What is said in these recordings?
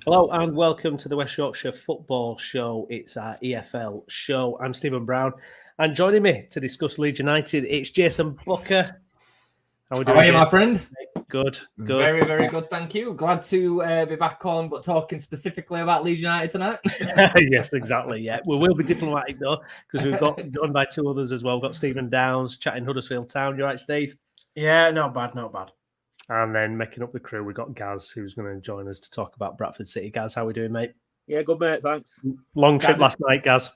Hello and welcome to the West Yorkshire Football Show. It's our EFL show. I'm Stephen Brown, and joining me to discuss Leeds United, it's Jayson Booker. How are you, my friend? Good. Very, very good, thank you. Glad to be back on, but talking specifically about Leeds United tonight. Yes, exactly, yeah. We will be diplomatic, though, because we've got joined by two others as well. We've got Stephen Downs chatting Huddersfield Town. You right, Steve? Yeah, not bad. And then making up the crew, we've got Gaz, who's going to join us to talk about Bradford City. Gaz, how are we doing, mate? Yeah, good, mate, thanks. Long trip last night, Gaz.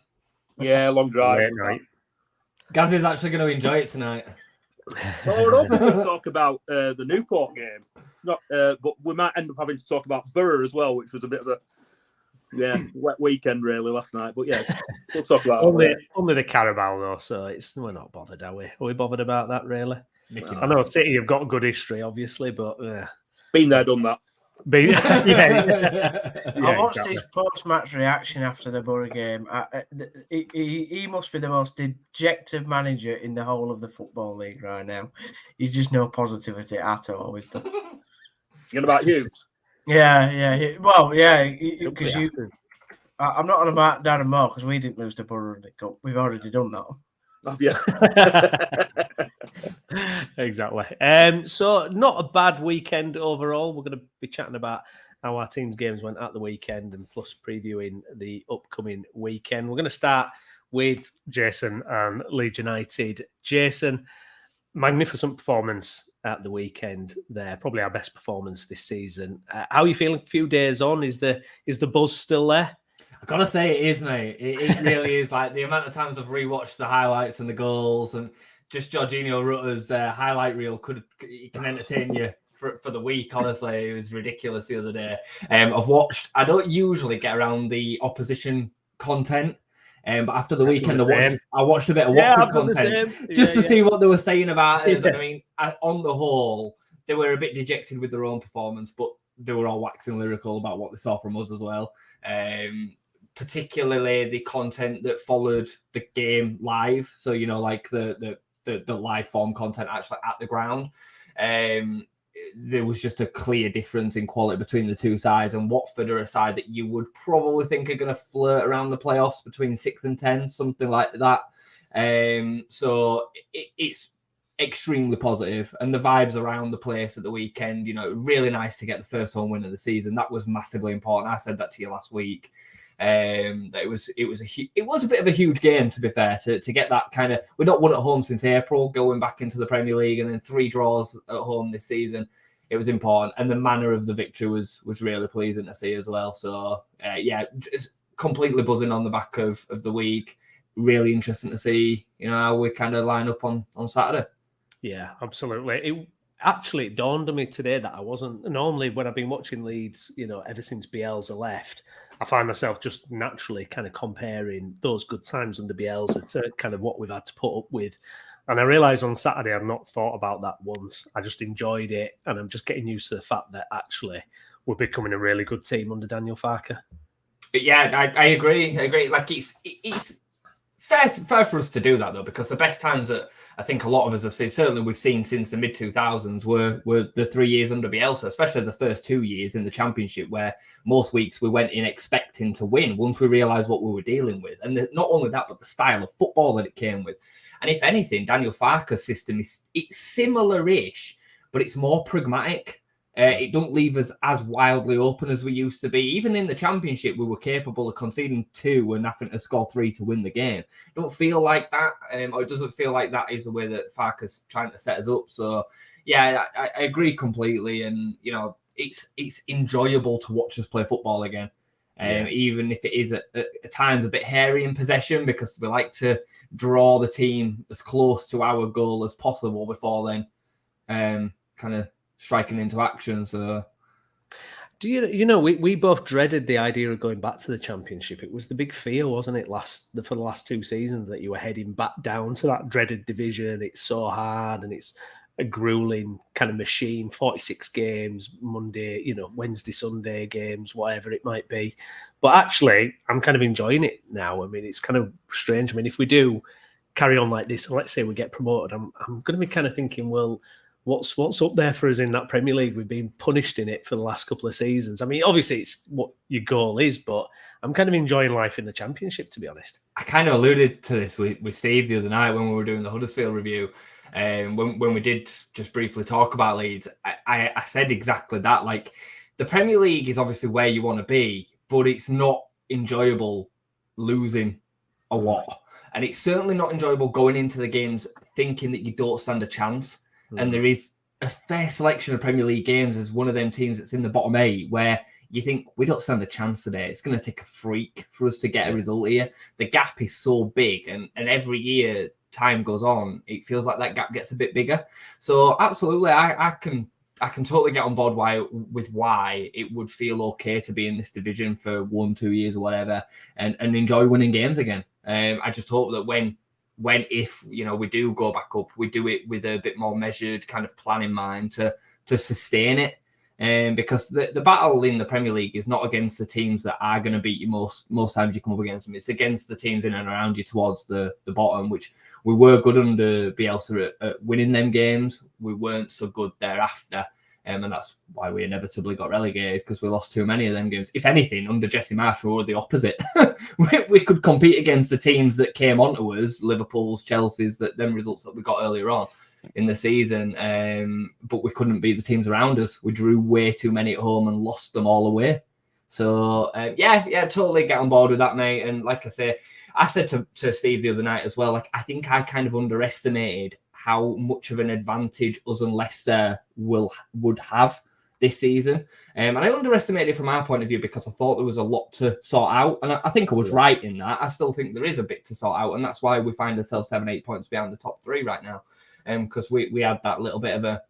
Yeah, long drive. Night. Gaz is actually going to enjoy it tonight. Well, we're hoping to talk about the Newport game, but we might end up having to talk about Borough as well, which was a bit of a wet weekend really last night. But yeah, we'll talk about only the Carabao though, so we're not bothered, are we? Are we bothered about that really? I know City have got good history, obviously, but been there, done that. I watched his post-match reaction after the Borough game. He must be the most dejected manager in the whole of the Football League right now. He's just no positivity at all, is there? You're about Hughes? Yeah. Because I'm not on about Darren Moore because we didn't lose to Borough in the Cup. We've already done that. Oh, yeah. Exactly. So not a bad weekend overall. We're going to be chatting about how our team's games went at the weekend and plus previewing the upcoming weekend. We're going to start with Jayson and Leeds United. Jayson, magnificent performance at the weekend there. Probably our best performance this season. How are you feeling a few days on? Is the buzz still there? I've got to say it is, mate. It really is. Like the amount of times I've rewatched the highlights and the goals and just Jorginho Rutter's highlight reel can entertain you for the week. Honestly, it was ridiculous the other day. I don't usually get around the opposition content. But after the weekend, I watched a bit of Watford content just to see what they were saying about us. And I mean, on the whole, they were a bit dejected with their own performance, but they were all waxing lyrical about what they saw from us as well. Particularly the content that followed the game live. So, you know, like the live form content actually at the ground. There was just a clear difference in quality between the two sides, and Watford are a side that you would probably think are going to flirt around the playoffs between 6 and 10, something like that. So it's extremely positive, and the vibes around the place at the weekend, you know, really nice to get the first home win of the season. That was massively important. I said that to you last week. That it was a bit of a huge game, to be fair, to get that kind of. We've not won at home since April, going back into the Premier League, and then 3 draws at home this season. It was important, and the manner of the victory was really pleasing to see as well. So just completely buzzing on the back of the week. Really interesting to see, you know, how we kind of line up on Saturday. Yeah, absolutely. It dawned on me today that I wasn't normally when I've been watching Leeds, you know, ever since Bielsa left. I find myself just naturally kind of comparing those good times under Bielsa to kind of what we've had to put up with. And I realised on Saturday I've not thought about that once. I just enjoyed it, and I'm just getting used to the fact that actually we're becoming a really good team under Daniel Farke. But yeah, I agree. Like it's fair for us to do that though, because the best times that I think a lot of us have seen, certainly we've seen since the mid-2000s, were the 3 years under Bielsa, especially the first 2 years in the Championship, where most weeks we went in expecting to win once we realised what we were dealing with. And not only that, but the style of football that it came with. And if anything, Daniel Farke's system it's similar-ish, but it's more pragmatic. It don't leave us as wildly open as we used to be. Even in the Championship, we were capable of conceding 2 and having to score 3 to win the game. Don't feel like that, or it doesn't feel like that is the way that Farke's trying to set us up. So, yeah, I agree completely. And, you know, it's enjoyable to watch us play football again. Even if it is at times a bit hairy in possession, because we like to draw the team as close to our goal as possible before then kind of striking into action. So do you know we both dreaded the idea of going back to the Championship. It was the big fear, wasn't it, for the last 2 seasons, that you were heading back down to that dreaded division. It's so hard and it's a grueling kind of machine. 46 games, Monday, you know, Wednesday, Sunday games, whatever it might be. But actually, I'm kind of enjoying it now. I mean, it's kind of strange. I mean, if we do carry on like this, and let's say we get promoted, I'm going to be kind of thinking, well, what's up there for us in that Premier League? We've been punished in it for the last couple of seasons. I mean, obviously it's what your goal is, but I'm kind of enjoying life in the Championship, to be honest. I kind of alluded to this with Steve the other night when we were doing the Huddersfield review. When we did just briefly talk about Leeds, I said exactly that. Like, the Premier League is obviously where you want to be, but it's not enjoyable losing a lot. And it's certainly not enjoyable going into the games thinking that you don't stand a chance. And there is a fair selection of Premier League games as one of them teams that's in the bottom 8 where you think we don't stand a chance today. It's going to take a freak for us to get a result here. The gap is so big, and every year time goes on, it feels like that gap gets a bit bigger. So absolutely, I can totally get on board with why it would feel okay to be in this division for 1-2 years or whatever, and enjoy winning games again. I just hope that if we do go back up, we do it with a bit more measured kind of plan in mind to sustain it. Because the battle in the Premier League is not against the teams that are going to beat you most times you come up against them. It's against the teams in and around you towards the bottom, which we were good under Bielsa at winning them games. We weren't so good thereafter. And that's why we inevitably got relegated, because we lost too many of them games. If anything, under Jesse Marsh, we were the opposite. we could compete against the teams that came onto us, Liverpool's, Chelsea's, them results that we got earlier on in the season. But we couldn't beat the teams around us. We drew way too many at home and lost them all away. So, totally get on board with that, mate. And like I say, I said to Steve the other night as well, like, I think I kind of underestimated how much of an advantage us and Leicester would have this season. And I underestimated it from our point of view because I thought there was a lot to sort out. And I think I was right in that. I still think there is a bit to sort out. And that's why we find ourselves 7-8 points behind the top 3 right now. Because we had that little bit of a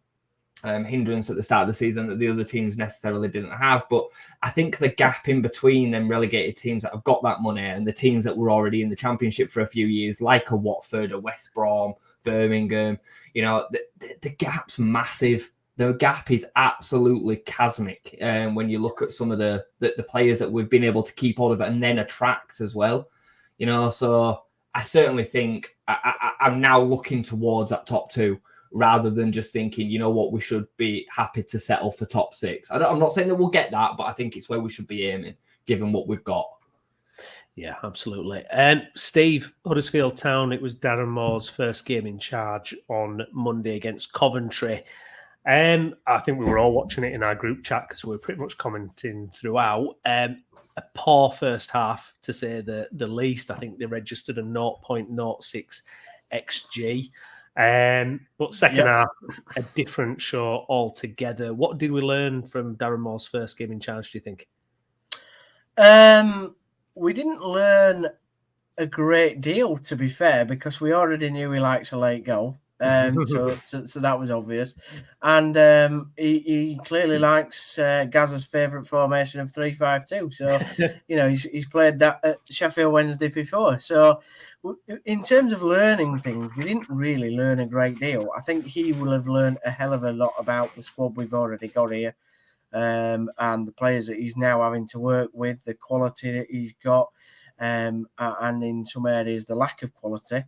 hindrance at the start of the season that the other teams necessarily didn't have. But I think the gap in between them relegated teams that have got that money and the teams that were already in the Championship for a few years, like a Watford, a West Brom, Birmingham, the gap's massive. The gap is absolutely chasmic when you look at some of the players that we've been able to keep hold of and then attract as well. So I certainly think I'm now looking towards that top 2 rather than just thinking, we should be happy to settle for top 6. I'm not saying that we'll get that, but I think it's where we should be aiming, given what we've got. Yeah, absolutely. Steve, Huddersfield Town, it was Darren Moore's first game in charge on Monday against Coventry. I think we were all watching it in our group chat because we were pretty much commenting throughout. A poor first half, to say the least. I think they registered a 0.06 XG. But second half, a different show altogether. What did we learn from Darren Moore's first game in charge, do you think? We didn't learn a great deal, to be fair, because we already knew he likes a late goal. So that was obvious. And he clearly likes Gaz's favourite formation of 3-5-2. So, he's played that at Sheffield Wednesday before. So in terms of learning things, we didn't really learn a great deal. I think he will have learned a hell of a lot about the squad we've already got here. And the players that he's now having to work with, the quality that he's got, and in some areas, the lack of quality.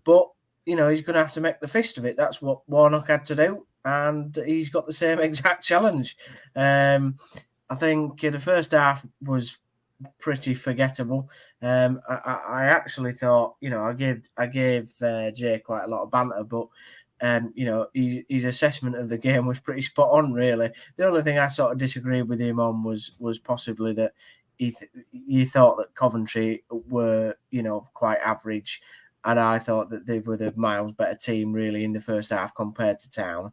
But, he's going to have to make the fist of it. That's what Warnock had to do, and he's got the same exact challenge. I think the first half was pretty forgettable. I actually thought, I gave Jay quite a lot of banter, but his assessment of the game was pretty spot on, really. The only thing I sort of disagreed with him on was possibly that he thought that Coventry were, quite average, and I thought that they were the miles better team, really, in the first half compared to Town.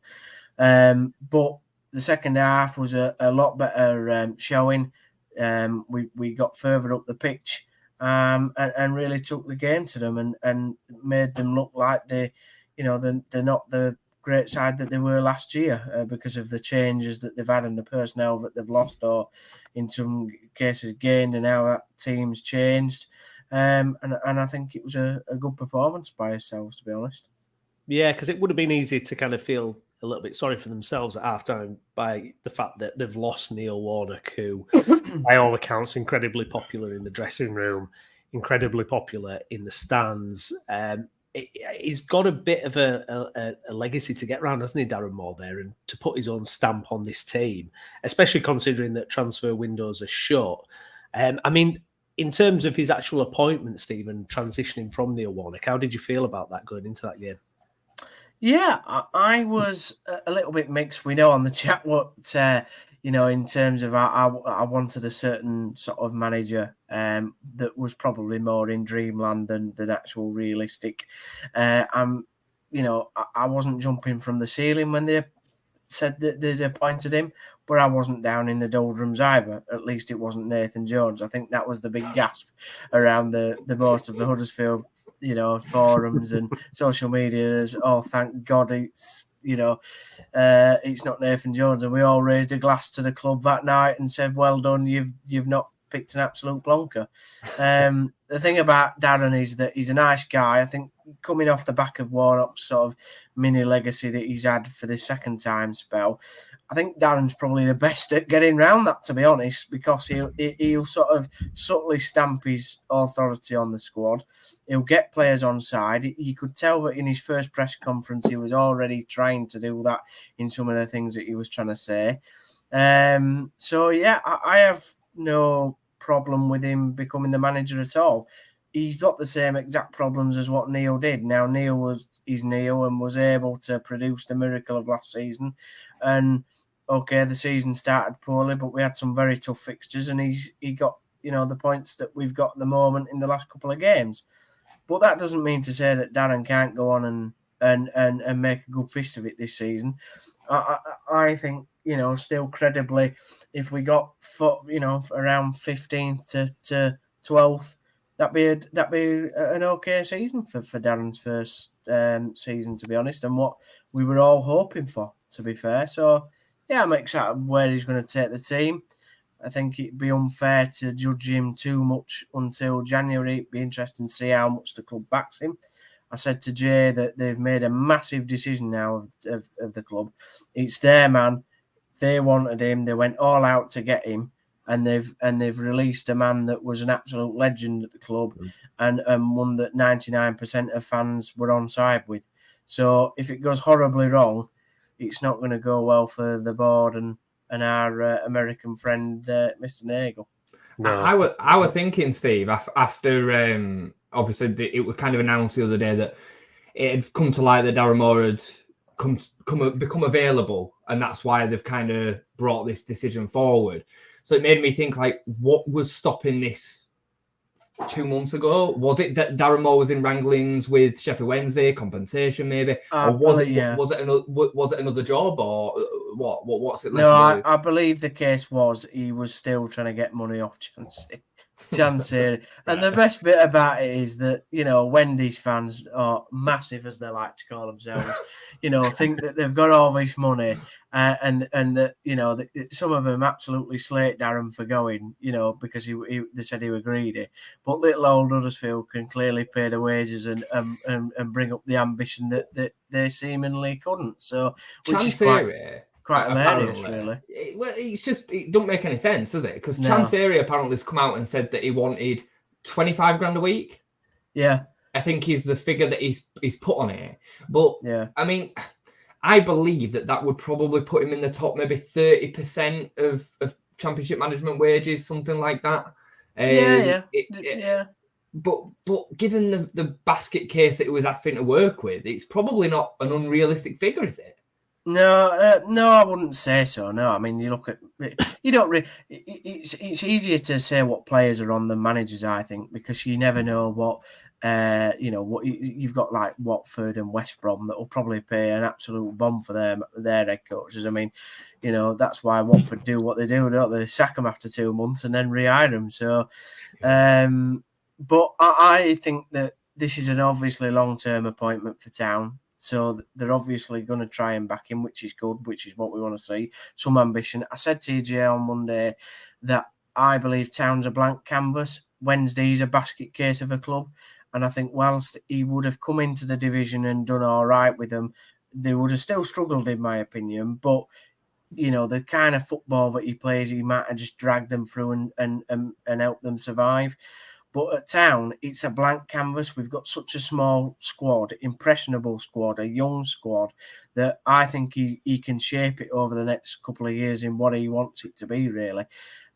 But the second half was a lot better showing. We got further up the pitch and really took the game to them and made them look like they're not the great side that they were last year because of the changes that they've had and the personnel that they've lost, or in some cases gained, and how that team's changed. And I think it was a good performance by ourselves, to be honest. Yeah, because it would have been easy to kind of feel a little bit sorry for themselves at halftime by the fact that they've lost Neil Warnock, who, by all accounts, incredibly popular in the dressing room, incredibly popular in the stands. he's got a bit of a legacy to get around, hasn't he, Darren Moore there, and to put his own stamp on this team, especially considering that transfer windows are shut. I mean, in terms of his actual appointment, Stephen, transitioning from Neil Warnock, how did you feel about that going into that game? Yeah, I was a little bit mixed. We know on the chat what, in terms of I wanted a certain sort of manager that was probably more in dreamland than actual realistic. I wasn't jumping from the ceiling when they said that they'd appointed him, but I wasn't down in the doldrums either. At least it wasn't Nathan Jones. I think that was the big gasp around the most of the Huddersfield, forums and social media. Oh, thank God it's not Nathan Jones. And we all raised a glass to the club that night and said, well done, you've not picked an absolute plonker. The thing about Darren is that he's a nice guy. I think coming off the back of Warnock's sort of mini legacy that he's had for the second time spell, I think Darren's probably the best at getting round that, to be honest, because he'll sort of subtly stamp his authority on the squad. He'll get players on side. You could tell that in his first press conference, he was already trying to do that in some of the things that he was trying to say. I have no problem with him becoming the manager at all. He's got the same exact problems as what Neil did. Now, Neil is Neil and was able to produce the miracle of last season. And, okay, the season started poorly, but we had some very tough fixtures and he got, the points that we've got at the moment in the last couple of games. But that doesn't mean to say that Darren can't go on and make a good fist of it this season. I think, still credibly, if we got, around 15th to 12th, that'd be an okay season for Darren's first season, to be honest, and what we were all hoping for, to be fair. So, yeah, I'm excited where he's going to take the team. I think it'd be unfair to judge him too much until January. It'd be interesting to see how much the club backs him. I said to Jay that they've made a massive decision now of the club. It's their man. They wanted him. They went all out to get him. And they've released a man that was an absolute legend at the club and one that 99% of fans were on side with. So if it goes horribly wrong, it's not going to go well for the board and our American friend, Mr. Nagel. No. I was thinking, Steve, after obviously it was kind of announced the other day that it had come to light that Darren Moore had become available, and that's why they've kind of brought this decision forward. So it made me think, like, what was stopping this 2 months ago? Was it that Darren Moore was in wranglings with Sheffield Wednesday, compensation maybe, or was it another job, or what? What's it like? No, I believe the case was he was still trying to get money off Chansiri. And the best bit about it is that, Wendy's fans are massive, as they like to call themselves, think that they've got all this money and that, some of them absolutely slate Darren for going, because they said he was greedy. But little old Huddersfield can clearly pay the wages and bring up the ambition that they seemingly couldn't. So, which is quite hilarious, really. It don't make any sense, does it? Because Chansiri apparently has come out and said that he wanted 25 grand a week. Yeah. I think is the figure that he's put on it. But, yeah, I mean, I believe that would probably put him in the top maybe 30% of championship management wages, something like that. Yeah. But given the basket case that he was having to work with, it's probably not an unrealistic figure, is it? No, I wouldn't say so. No, I mean, you look at you don't. It's easier to say what players are on than managers, I think, because you never know what what you've got, like Watford and West Brom that will probably pay an absolute bomb for their head coaches. I mean, that's why Watford do what they do, don't they? They sack them after 2 months and then rehire them. So, but I think that this is an obviously long-term appointment for Town. So they're obviously going to try and back him, which is good, which is what we want to see. Some ambition. I said to TJ on Monday that I believe Town's a blank canvas. Wednesday's a basket case of a club. And I think whilst he would have come into the division and done all right with them, they would have still struggled, in my opinion. But, the kind of football that he plays, he might have just dragged them through and helped them survive. But at Town, it's a blank canvas. We've got such a small squad, impressionable squad, a young squad, that I think he can shape it over the next couple of years in what he wants it to be, really.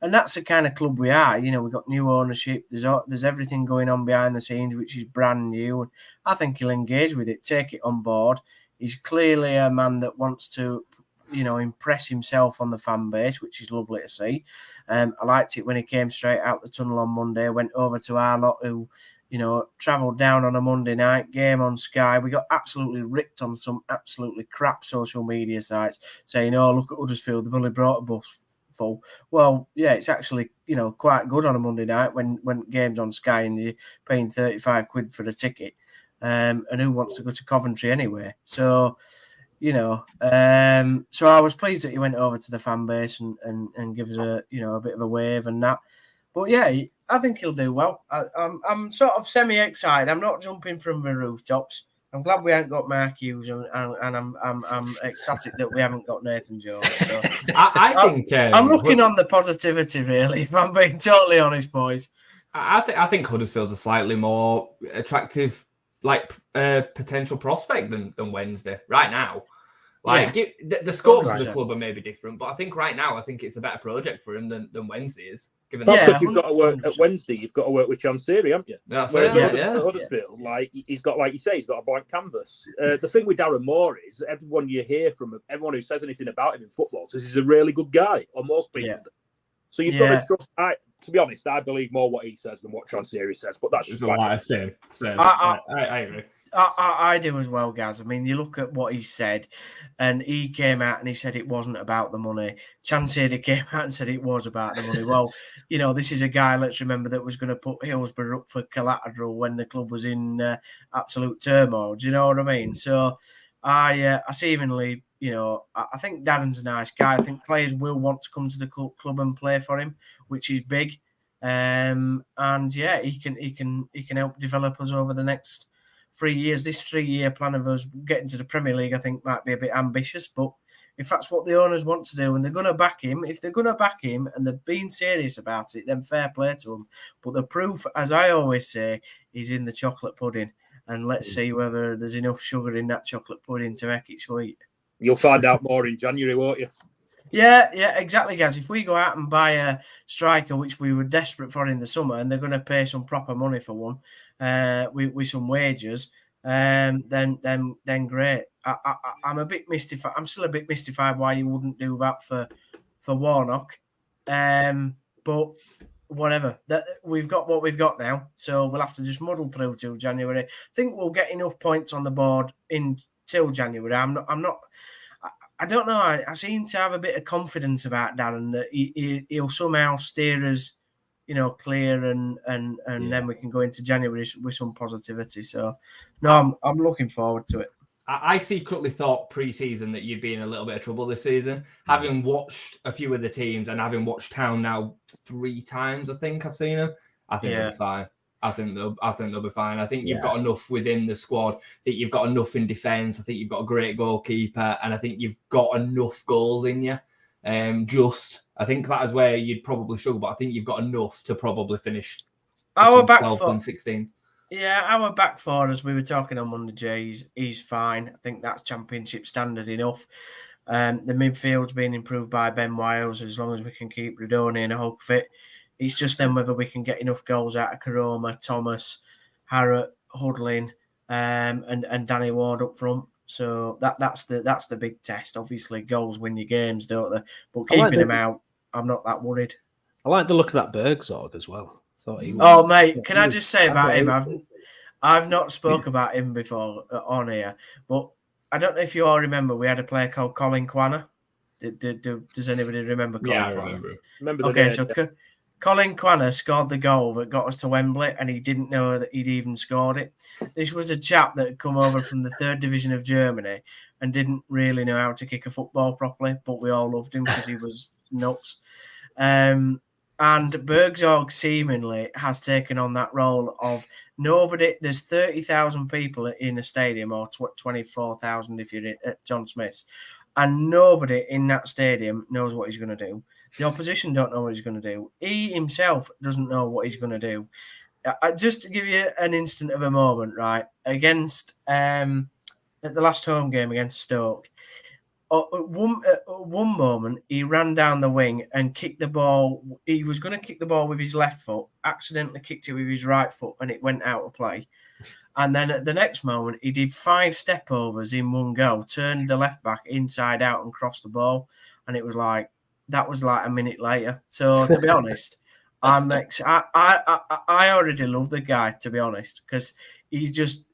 And that's the kind of club we are. You know, we've got new ownership. There's everything going on behind the scenes, which is brand new. And I think he'll engage with it, take it on board. He's clearly a man that wants to, you know, impress himself on the fan base, which is lovely to see. I liked it when he came straight out the tunnel on Monday, went over to our lot who, you know, travelled down on a Monday night, game on Sky. We got absolutely ripped on some absolutely crap social media sites saying, oh, look at Huddersfield, they've only brought a bus full. Well, yeah, it's actually, you know, quite good on a Monday night when game's on Sky and you're paying 35 quid for a ticket. And who wants to go to Coventry anyway? So, you know, so I was pleased that he went over to the fan base and give us a, you know, a bit of a wave and that. But yeah, I think he'll do well. I'm sort of semi-excited. I'm not jumping from the rooftops. I'm glad we haven't got Mark Hughes, and I'm ecstatic that we haven't got Nathan Jones. So I think I'm looking on the positivity, really. If I'm being totally honest, boys. I think Huddersfield's a slightly more attractive, like potential prospect than Wednesday right now. Like the scopes of the club are maybe different, but I think right now it's a better project for him than Wednesday is. Given that's because you've got to work at Wednesday. You've got to work with Chansiri, haven't you? That's Whereas at Huddersfield, like he's got, like you say, he's got a blank canvas. The thing with Darren Moore is everyone you hear from, everyone who says anything about him in football says he's a really good guy, or most people. Do. So you've got to trust. To be honest, I believe more what he says than what Chansiri says. But that's just same. I agree. I do as well, Gaz. I mean, you look at what he said, and he came out and he said it wasn't about the money. Chansiri came out and said it was about the money. Well, you know, this is a guy, let's remember, that was going to put Hillsborough up for collateral when the club was in absolute turmoil. Do you know what I mean? So I seemingly, you know, I think Darren's a nice guy. I think players will want to come to the club and play for him, which is big. And yeah, he can help develop us over the next 3 years. This 3-year plan of us getting to the Premier League, I think, might be a bit ambitious, but if that's what the owners want to do and they're going to back him, if they're going to back him and they're being serious about it, then fair play to them. But the proof, as I always say, is in the chocolate pudding, and let's see whether there's enough sugar in that chocolate pudding to make it sweet. You'll find out more in January, won't you? Yeah, exactly, guys. If we go out and buy a striker, which we were desperate for in the summer, and they're going to pay some proper money for one, with some wages, then great. I'm a bit mystified. I'm still a bit mystified why you wouldn't do that for Warnock, but whatever. We've got what we've got now, so we'll have to just muddle through till January. I think we'll get enough points on the board till January. I'm not. I don't know. I seem to have a bit of confidence about Darren that he'll somehow steer us, you know, clear, and then we can go into January with some positivity. So, no, I'm looking forward to it. I secretly thought pre-season that you'd be in a little bit of trouble this season. Having watched a few of the teams and having watched Town now 3 times, I think I've seen them. I think they'll be fine. I think they'll be fine. I think you've got enough within the squad. I think you've got enough in defence. I think you've got a great goalkeeper, and I think you've got enough goals in you. I think that is where you'd probably struggle, but I think you've got enough to probably finish our back 12th four and 16th. Yeah, our back four, as we were talking on Monday, Jay, he's fine. I think that's championship standard enough. The midfield's being improved by Ben Wiles as long as we can keep Radoni and Hogg fit. It's just then whether we can get enough goals out of Karoma, Thomas, Harrott, Hudlin, and Danny Ward up front. So that's the big test. Obviously, goals win your games, don't they? But keeping him out, I'm not that worried. I like the look of that Bergzorg as well. Thought he was, mate, can I just say about him? I've not spoke about him before on here, but I don't know if you all remember we had a player called Colin Quanner. Does anybody remember Colin Quanner? I remember. Okay, so Colin Quanner scored the goal that got us to Wembley, and he didn't know that he'd even scored it. This was a chap that had come over from the 3rd division of Germany and didn't really know how to kick a football properly, but we all loved him because he was nuts. And Bergzorg seemingly has taken on that role of nobody. There's 30,000 people in a stadium, or 24,000 if you're at John Smith's, and nobody in that stadium knows what he's going to do. The opposition don't know what he's going to do. He himself doesn't know what he's going to do. just to give you an instant of a moment, right? Against at the last home game against Stoke, at one moment he ran down the wing and kicked the ball. He was going to kick the ball with his left foot, accidentally kicked it with his right foot, and it went out of play. And then at the next moment, he did 5 step overs in one go, turned the left back inside out and crossed the ball. And it was like, that was like a minute later. So to be honest, I already love the guy, to be honest, because he just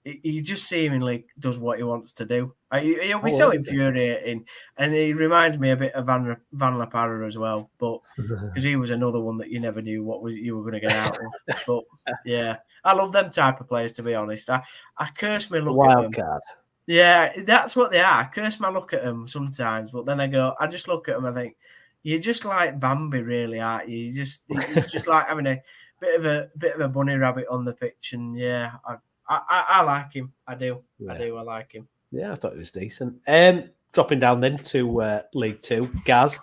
seemingly does what he wants to do. He'll be so infuriating, and he reminds me a bit of Van La Parra as well, but because he was another one that you never knew what you were going to get out of. But yeah, I love them type of players, to be honest. I curse my look at them. Card. Yeah, that's what they are. I curse my look at them sometimes, but then I just look at them and think, you're just like Bambi, really, aren't you? It's just like having a bit of a bunny rabbit on the pitch, and yeah, I like him. I do. Yeah. I like him. Yeah, I thought it was decent. Dropping down then to League Two, Gaz.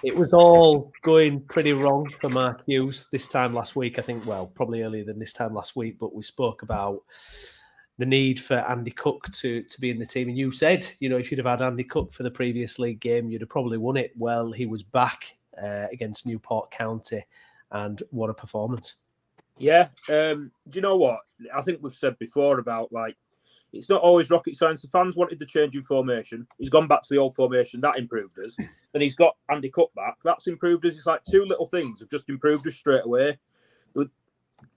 It was all going pretty wrong for Mark Hughes this time last week. I think, well, probably earlier than this time last week, but we spoke about the need for Andy Cook to be in the team. And you said, if you'd have had Andy Cook for the previous league game, you'd have probably won it. Well, he was back against Newport County, and what a performance. Yeah. Do you know what? I think we've said before about, it's not always rocket science. The fans wanted the change in formation. He's gone back to the old formation. That improved us. Then he's got Andy Cook back. That's improved us. It's like 2 little things have just improved us straight away.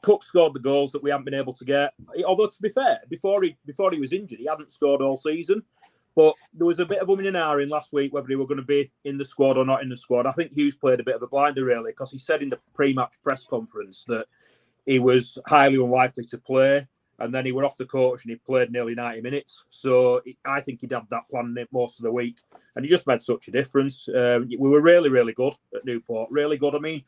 Cook scored the goals that we haven't been able to get. Although, to be fair, before he was injured, he hadn't scored all season. But there was a bit of umming and ahhing last week whether he were going to be in the squad or not in the squad. I think Hughes played a bit of a blinder, really, because he said in the pre-match press conference that he was highly unlikely to play, and then he went off the coach and he played nearly 90 minutes. So I think he'd had that plan most of the week, and he just made such a difference. We were really, really good at Newport. Really good. I mean,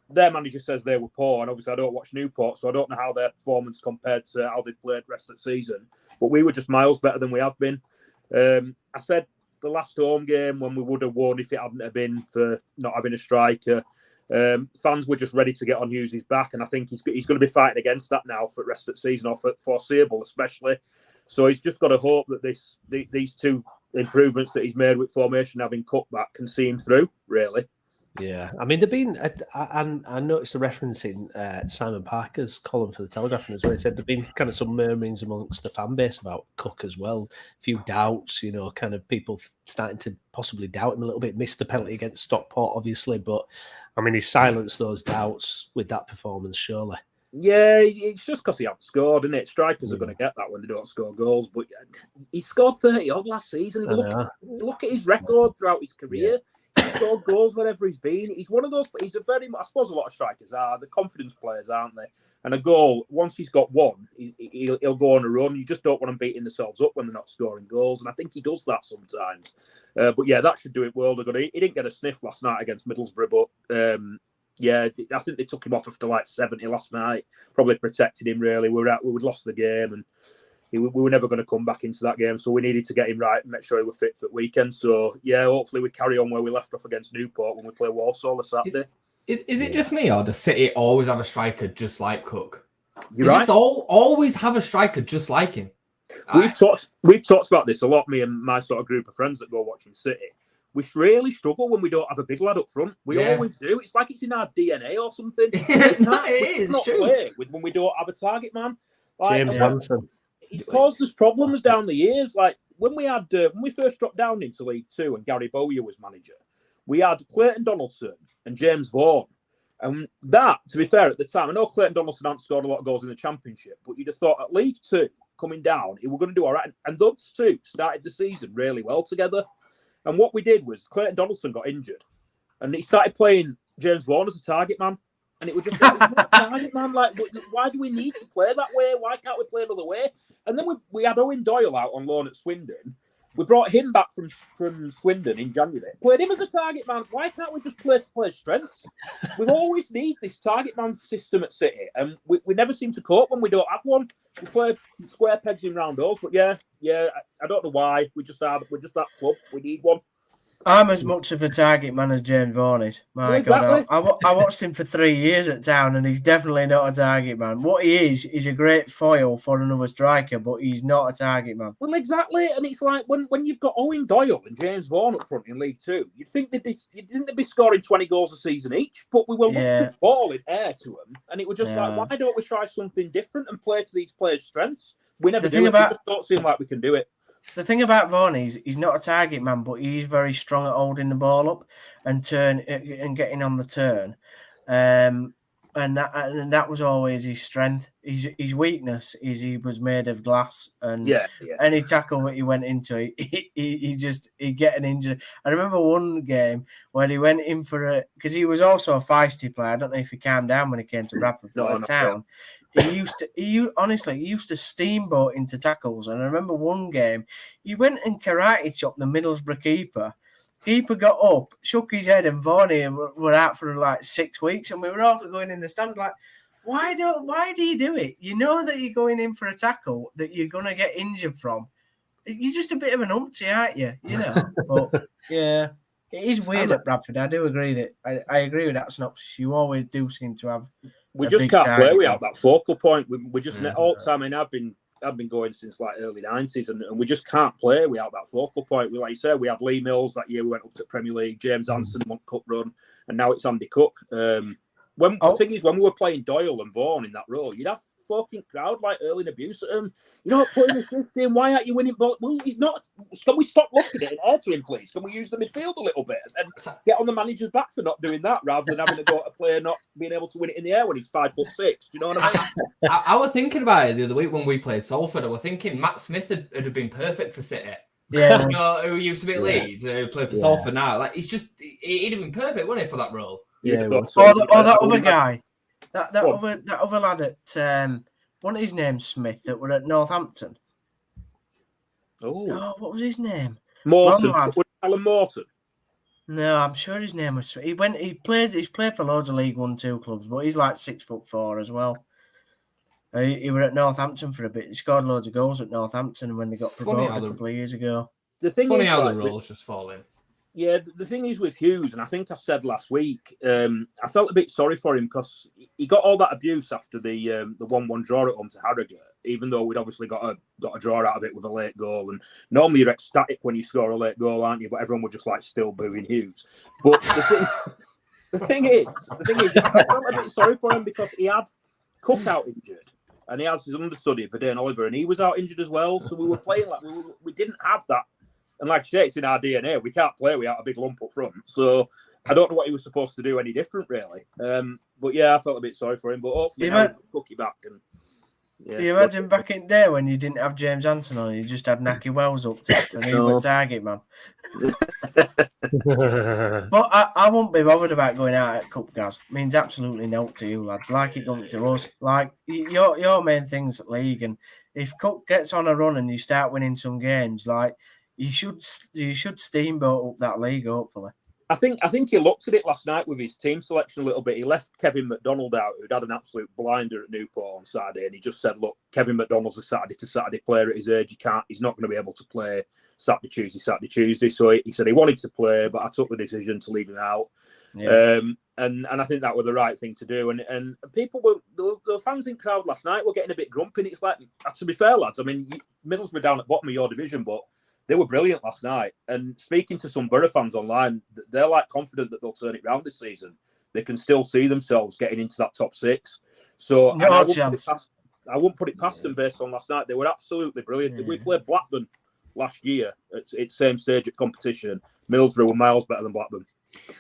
their manager says they were poor, and obviously I don't watch Newport, so I don't know how their performance compared to how they played the rest of the season. But we were just miles better than we have been. I said the last home game when we would have won if it hadn't have been for not having a striker. Fans were just ready to get on Hughes' back, and I think he's going to be fighting against that now for the rest of the season, or for foreseeable especially. So he's just got to hope that these 2 improvements that he's made with formation, having Cook back, can see him through, really. Yeah, I mean, there've been. I noticed a reference in Simon Parker's column for the Telegraph, as well. He said there've been kind of some murmurings amongst the fan base about Cook as well. A few doubts, kind of people starting to possibly doubt him a little bit. Missed the penalty against Stockport, obviously, but I mean, he silenced those doubts with that performance, surely. Yeah, it's just because he hasn't scored, isn't it? Strikers are going to get that when they don't score goals. But he scored 30 odd last season. Look at his record throughout his career. Yeah. He scored goals wherever he's been. He's one of those. He's a very. I suppose a lot of strikers are. The confidence players, aren't they? And a goal, once he's got one, he'll go on a run. You just don't want them beating themselves up when they're not scoring goals. And I think he does that sometimes. But yeah, that should do it world of good. He didn't get a sniff last night against Middlesbrough, but yeah, I think they took him off after 70 last night. Probably protected him, really. We'd lost the game, and we were never going to come back into that game. So we needed to get him right and make sure he was fit for the weekend. So yeah, hopefully we carry on where we left off against Newport when we play Walsall this Saturday. Is it just me, or does City always have a striker just like Cook? You're right. Just always have a striker just like him. We've talked about this a lot, me and my sort of group of friends that go watching City. We really struggle when we don't have a big lad up front. We always do. It's like it's in our DNA or something. It is true. When we don't have a target man. James Hansen. It's caused us problems down the years. Like when we first dropped down into League Two and Gary Bowyer was manager, we had Clayton Donaldson and James Vaughan. And that, to be fair, at the time, I know Clayton Donaldson hadn't scored a lot of goals in the Championship, but you'd have thought at League Two, coming down, he was going to do all right. And those 2 started the season really well together. And what we did was Clayton Donaldson got injured, and he started playing James Vaughan as a target man. And it was just a target man. Like, why do we need to play that way? Why can't we play another way? And then we had Owen Doyle out on loan at Swindon. We brought him back from Swindon in January. Played him as a target man. Why can't we just play to play strengths? We always need this target man system at City, and we never seem to cope when we don't have one. We play square pegs in round holes. But yeah, I don't know why. We're just that club. We need one. I'm as much of a target man as James Vaughan is. My God, I watched him for 3 years at Town, and he's definitely not a target man. What he is a great foil for another striker, but he's not a target man. Well, exactly, and it's like when you've got Owen Doyle and James Vaughan up front in League Two, you'd think they'd be scoring 20 goals a season each, but we were looking at ball in air to them, and it was just like, why don't we try something different and play to these players' strengths? We never do it. We just don't seem like we can do it. The thing about Vaughan is he's not a target man, but he's very strong at holding the ball up and getting on the turn. And that was always his strength. His weakness is he was made of glass, and any tackle that he went into, he get an injury. I remember one game where he went in for because he was also a feisty player. I don't know if he calmed down when he came to Bradford Town. He used to steamboat into tackles. And I remember one game, he went and karate chopped the Middlesbrough keeper. Keeper got up, shook his head, and Varney were out for like 6 weeks. And we were all going in the stands like, why do you do it? You know that you're going in for a tackle that you're going to get injured from. You're just a bit of an umpty, aren't you? You know? But yeah, it is weird at Bradford. I do agree that I agree with that synopsis. You always do seem to have. We just can't play without that focal point. We just all the time. I mean, I've been going since like early 90s, and we just can't play without that focal point. Like you said, we had Lee Mills that year. We went up to Premier League. James Anson won cup run, and now it's Andy Cook. The thing is, when we were playing Doyle and Vaughan in that role, you'd have fucking crowd like hurling abuse at him. You're not putting the shift in. Why aren't you winning ball? Well, he's not. Can we stop looking at it and air to him, please? Can we use the midfield a little bit and get on the manager's back for not doing that, rather than having to go at a player not being able to win it in the air when he's 5'6"? Do you know what I mean? I was thinking about it the other week when we played Salford. I was thinking Matt Smith would have been perfect for City. Yeah, you know, who used to be at Leeds, who played for Salford now. Like he'd have been perfect, wouldn't he, for that role? Yeah, or that other guy. That other lad at one of his names Smith that were at Northampton. Oh, what was his name? Morton. Alan Morton. No, I'm sure his name was. He's played for loads of League 1-2 clubs, but he's like 6'4" as well. He were at Northampton for a bit. He scored loads of goals at Northampton when they got promoted a couple of years ago. The thing funny is, how the roles just fall in. Yeah, the thing is with Hughes, and I think I said last week, I felt a bit sorry for him because he got all that abuse after the 1-1 draw at home to Harrogate, even though we'd obviously got a draw out of it with a late goal. And normally you're ecstatic when you score a late goal, aren't you? But everyone would just like still booing Hughes. But the thing is, I felt a bit sorry for him because he had Cook out injured, and he has his understudy for Dane Oliver, and he was out injured as well. So we were playing like we didn't have that. And like you say, it's in our DNA. We can't play without a big lump up front. So I don't know what he was supposed to do any different, really. But yeah, I felt a bit sorry for him. But hopefully now we'll cook it back. And yeah. You imagine back in there when you didn't have James Anson on, you just had Naki Wells up top and he was target man. But I won't be bothered about going out at Cup, Gaz. It means absolutely no to you, lads. Like it done to us. Like your main thing's at league, and if Cook gets on a run and you start winning some games, like. You should steamboat up that league, hopefully. I think he looked at it last night with his team selection a little bit. He left Kevin McDonald out, who'd had an absolute blinder at Newport on Saturday, and he just said, "Look, Kevin McDonald's a Saturday to Saturday player at his age. He's not going to be able to play Saturday, Tuesday. So he said he wanted to play, but I took the decision to leave him out. Yeah. And I think that was the right thing to do. And people the fans in crowd last night were getting a bit grumpy. And it's like, to be fair, lads, I mean, Middlesbrough down at bottom of your division, but they were brilliant last night. And speaking to some Borough fans online, they're like confident that they'll turn it round this season. They can still see themselves getting into that top six. So I wouldn't put it past them based on last night. They were absolutely brilliant. Yeah. We played Blackburn last year at its same stage of competition. Middlesbrough were miles better than Blackburn.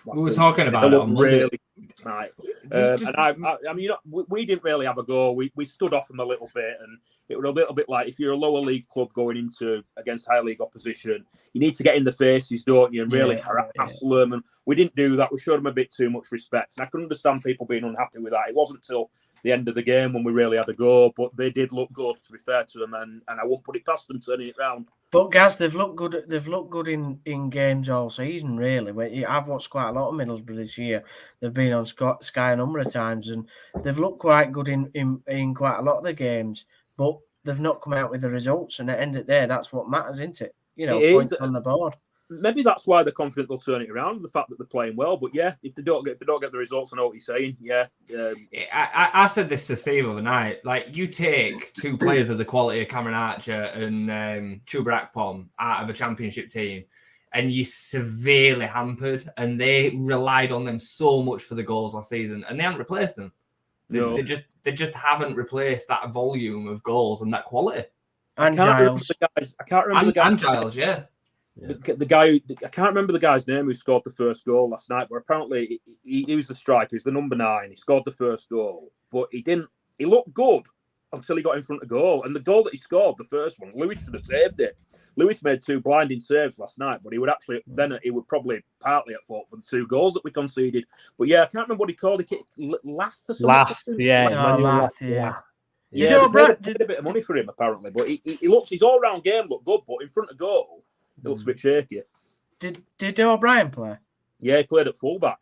We were talking about it on really tight. And I mean, we didn't really have a go. We stood off them a little bit, and it was a little bit like if you're a lower league club going into against higher league opposition, you need to get in the faces, don't you, and really harass them. And we didn't do that. We showed them a bit too much respect, and I can understand people being unhappy with that. It wasn't until the end of the game when we really had a go, but they did look good, to be fair to them, and I won't put it past them turning it round. But Gaz, they've looked good. They've looked good in games all season, really. I've watched quite a lot of Middlesbrough this year. They've been on Sky a number of times, and they've looked quite good in quite a lot of the games. But they've not come out with the results, and at the end of the day, that's what matters, isn't it? You know, points on the board. maybe that's why they're confident they'll turn it around. The fact that they're playing well, but yeah, if they don't get the results, I know what you're saying. Yeah, I said this to Steve the other night. Like, you take two players of the quality of Cameron Archer and Chuba Akpom out of a championship team, and you're severely hampered. And they relied on them so much for the goals last season, and they haven't replaced them. No. They just haven't replaced that volume of goals and that quality. And Giles. I can't remember the guys. And Giles, yeah. The guy, I can't remember the guy's name who scored the first goal last night, but apparently he was the striker. He's the number 9. He scored the first goal, but he looked good until he got in front of goal. And the goal that he scored, the first one, Lewis should have saved it. Lewis made 2 blinding saves last night, but he would probably partly at fault for the 2 goals that we conceded. But yeah, I can't remember what he called it. Lath or something. Lath, yeah. Lath. Yeah, they paid a bit of money for him apparently, but his all-round game looked good, but in front of goal, it looks a bit shaky. Did O'Brien play? Yeah, he played at fullback.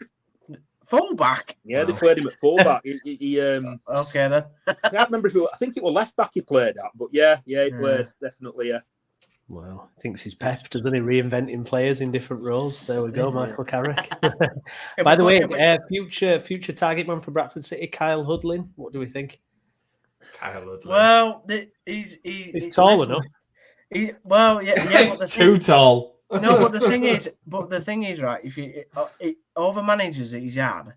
Fullback? Yeah, they played him at fullback. Okay then. I can't remember I think it was left back he played at, but yeah, he played definitely. Yeah. Well, thinks he's Pep, doesn't he? Reinventing players in different roles. There we go, Michael Carrick. By the way, future target man for Bradford City, Kyle Hudlin. What do we think? Kyle Hudlin. Well, he's tall enough. He's too tall. No, but the thing is, right? If you over managers that he's had,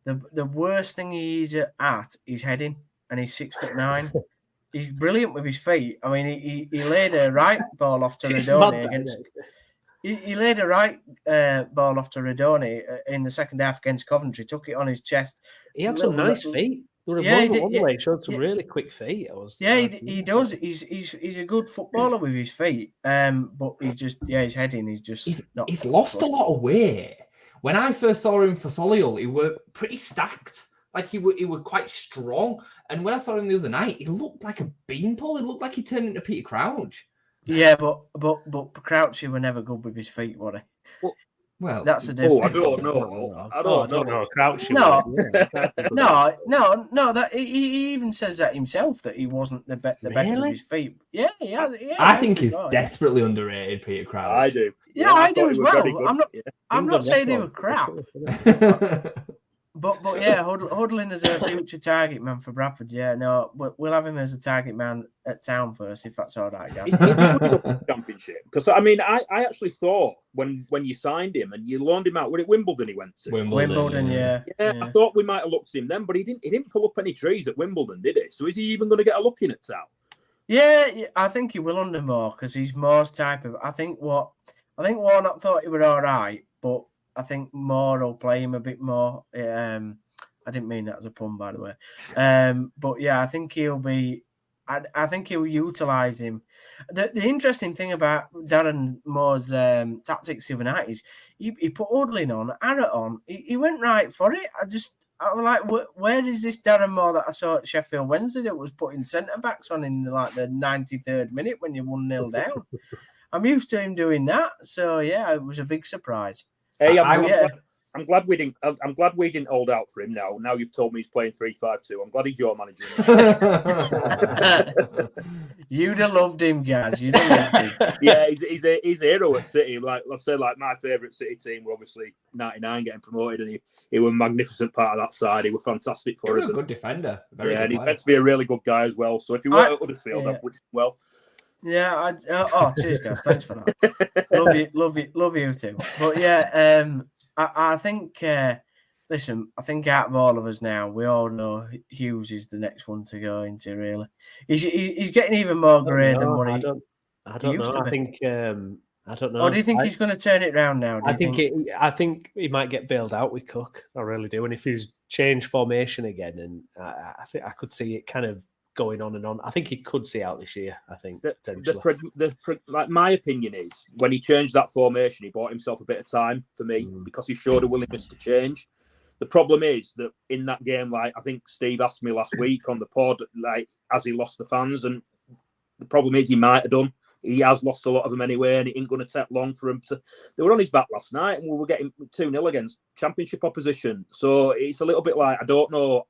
the worst thing he's at is heading, and he's 6'9". He's brilliant with his feet. I mean, he laid a right ball off to Redoni against. He laid a right ball off to Redoni in the second half against Coventry. Took it on his chest. He had some nice feet. He showed some really quick feet. He does. He's a good footballer with his feet. But he's just his heading. He's lost a lot of weight. When I first saw him for Solihull, he were pretty stacked. Like he were quite strong. And when I saw him the other night, he looked like a beanpole. He looked like he turned into Peter Crouch. Yeah, but Crouchy were never good with his feet, were they? Well, that's a difference. I don't know. Crouchy. No. That he even says that himself that he wasn't the best with his feet. Yeah. I think he's desperately underrated, Peter Crouch. I do. Yeah, I do as well. I'm not saying he was crap. But yeah, Hudlin as a future target man for Bradford. Yeah, no, we'll have him as a target man at Town first, if that's all right, guys. Championship, because I mean, I actually thought when you signed him and you loaned him out, was it Wimbledon he went to? Wimbledon, yeah. I thought we might have looked at him then, but he didn't pull up any trees at Wimbledon, did he? So is he even going to get a look in at Town? Yeah, I think he will under Moore because he's Moore's type of. I think Warnock thought he was all right, but I think Moore will play him a bit more. I didn't mean that as a pun, by the way. But yeah, I think he'll be. I think he'll utilise him. The interesting thing about Darren Moore's tactics the other night is he put Hudlin on, Arrett on. He went right for it. I was like, where is this Darren Moore that I saw at Sheffield Wednesday that was putting centre backs on in like the 93rd minute when you're 1-0 down? I'm used to him doing that, so yeah, it was a big surprise. Hey, I'm glad we didn't. I'm glad we didn't hold out for him. Now you've told me he's playing 3-5-2. I'm glad he's your manager. You'd have loved him, Gaz. You'd have loved him. Yeah, he's a hero at City. Like I say, like my favourite City team were obviously '99 getting promoted, and he was a magnificent part of that side. He was fantastic for us. He was a good defender. And he's meant to be a really good guy as well. So if you were at Huddersfield, I'd wish him well. Yeah, cheers, guys. Thanks for that. love you too. But yeah, I think. Listen, I think out of all of us now, we all know Hughes is the next one to go into. Really, he's getting even more grey than what he. I don't know. I think. I don't know. Or do you think he's going to turn it round now? I think he might get bailed out with Cook. I really do. And if he's changed formation again, and I think I could see it kind of going on and on. I think he could see out this year. I think potentially. Like my opinion is, when he changed that formation, he bought himself a bit of time for me because he showed a willingness to change. The problem is that in that game, like I think Steve asked me last week on the pod, like has he lost the fans? And the problem is he might have done. He has lost a lot of them anyway, and it ain't going to take long for him to. They were on his back last night, and we were getting 2-0 against Championship opposition. So it's a little bit like I don't know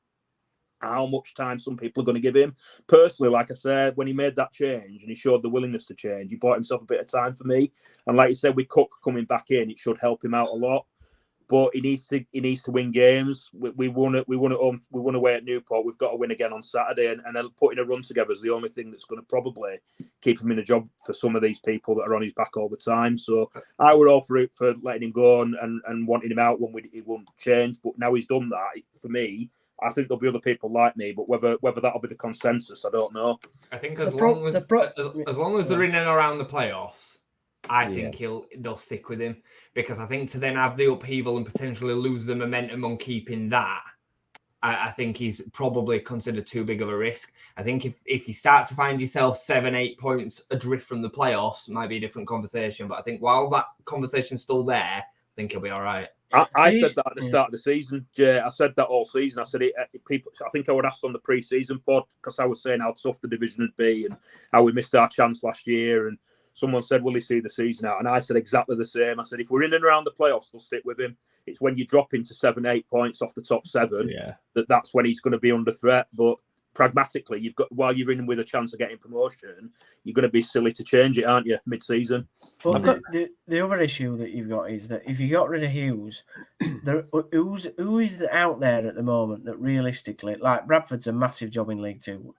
how much time some people are going to give him. Personally, like I said, when he made that change and he showed the willingness to change, he bought himself a bit of time for me. And like you said, with Cook coming back in, it should help him out a lot. But he needs to win games. We won at home. We won away at Newport. We've got to win again on Saturday, and then putting a run together is the only thing that's going to probably keep him in a job for some of these people that are on his back all the time. So I were all for letting him go and wanting him out when he won't change. But now he's done that. For me, I think there'll be other people like me, but whether that'll be the consensus, I don't know. I think as long as they're in and around the playoffs, I think they'll stick with him, because I think to then have the upheaval and potentially lose the momentum on keeping that, I think he's probably considered too big of a risk. I think if you start to find yourself 7-8 points adrift from the playoffs, it might be a different conversation. But I think while that conversation's still there, I think he'll be all right. I said that at the start of the season, Jay. I said that all season. I said people. I think I would ask on the pre-season pod, because I was saying how tough the division would be and how we missed our chance last year. And someone said, will he see the season out? And I said exactly the same. I said, if we're in and around the playoffs, we'll stick with him. It's when you drop into 7-8 points off the top 7 that's when he's going to be under threat. But pragmatically, while you're in with a chance of getting promotion, you're going to be silly to change it, aren't you, mid-season? But the other issue that you've got is that if you got rid of Hughes, who is out there at the moment that realistically, like Bradford's a massive job in League Two.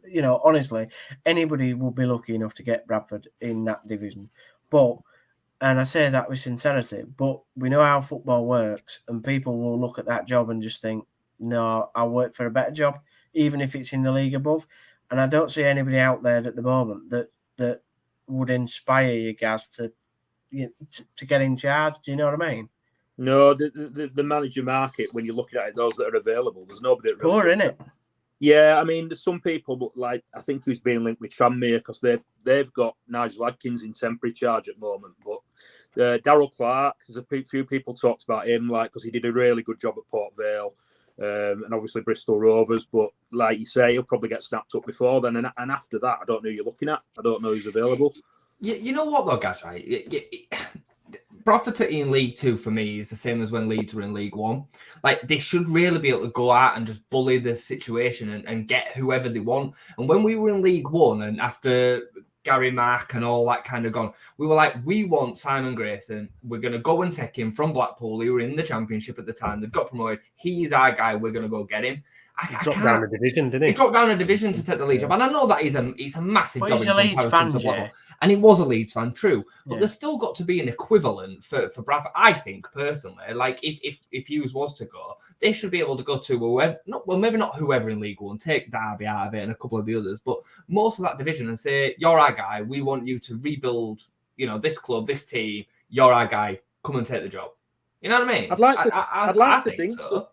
You know, honestly, anybody will be lucky enough to get Bradford in that division. And I say that with sincerity, but we know how football works, and people will look at that job and just think, no, I'll work for a better job, even if it's in the league above. And I don't see anybody out there at the moment that would inspire you, Gaz, to get in charge. Do you know what I mean? No, the manager market, when you look at it, those that are available, there's nobody that really. Poor, isn't it? Yeah, I mean, there's some people, like I think who's being linked with Tranmere, because they've got Nigel Adkins in temporary charge at the moment. But Darryl Clark, there's a few people talked about him, like, because he did a really good job at Port Vale, and obviously Bristol Rovers. But like you say, he'll probably get snapped up before then, and after that, I don't know who you're looking at. I don't know who's available. You know what though, guys? Right? Bradford City in League Two for me is the same as when Leeds were in League One. Like, they should really be able to go out and just bully the situation and get whoever they want. And when we were in League One, and after Gary Mark and all that kind of gone, we were like, we want Simon Grayson. We're going to go and take him from Blackpool. He were in the Championship at the time. They've got promoted. He's our guy. We're going to go get him. He dropped down a division, didn't he? He dropped down a division to take the Leeds job. And I know that he's a massive job. He's a Leeds fan, and he was a Leeds fan, true. But there's still got to be an equivalent for Bradford, I think, personally. Like, if Hughes was to go, they should be able to go to whoever, maybe not whoever in League One, take Derby out of it and a couple of the others, but most of that division, and say, you're our guy. We want you to rebuild, this club, this team. You're our guy. Come and take the job. You know what I mean? I'd like to think so.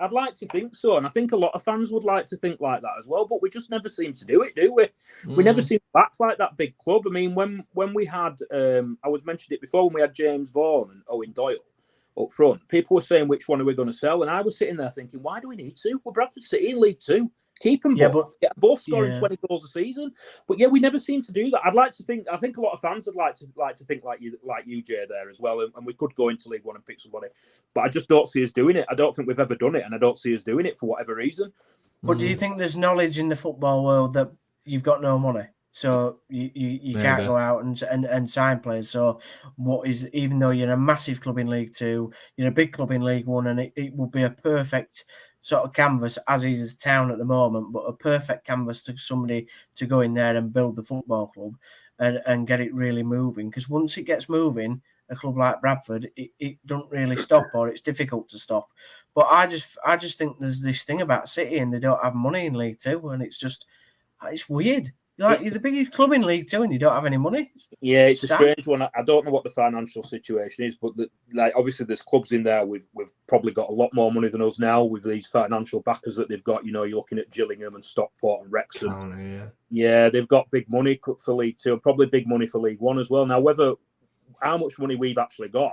I'd like to think so, and I think a lot of fans would like to think like that as well, but we just never seem to do it, do we? We never seem to act like that big club. I mean, when we had, I was mentioned it before, when we had James Vaughan and Owen Doyle up front, people were saying, which one are we going to sell? And I was sitting there thinking, why do we need to? We're Bradford City in League Two. Keep them both. Get both scoring 20 goals a season. But yeah, we never seem to do that. I'd like to think. I think a lot of fans would like to think like you, Jay, there as well. And we could go into League One and pick somebody. But I just don't see us doing it. I don't think we've ever done it, and I don't see us doing it for whatever reason. But do you think there's knowledge in the football world that you've got no money, so you can't go out and sign players? So even though you're a massive club in League Two, you're a big club in League One, and it would be a perfect sort of canvas, as is Town at the moment, but a perfect canvas to somebody to go in there and build the football club and get it really moving. Because once it gets moving, a club like Bradford, it don't really stop, or it's difficult to stop. But I just think there's this thing about City, and they don't have money in League Two, and it's weird. You're the biggest club in League Two and you don't have any money. It's a strange one. I don't know what the financial situation is, but obviously there's clubs in there we've probably got a lot more money than us now with these financial backers that they've got. You're looking at Gillingham and Stockport and Wrexham. Yeah, they've got big money for League Two and probably big money for League One as well. Now, how much money we've actually got,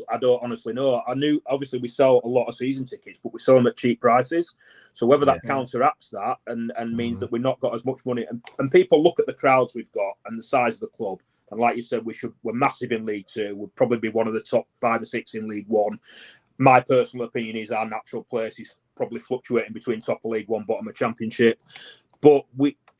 I don't honestly know. I knew, obviously, we sell a lot of season tickets, but we sell them at cheap prices. So whether that counteracts that and means that we've not got as much money, and people look at the crowds we've got and the size of the club, and like you said, we're massive in League Two. We'll probably be one of the top 5 or 6 in League One. My personal opinion is our natural place is probably fluctuating between top of League One, bottom of Championship. But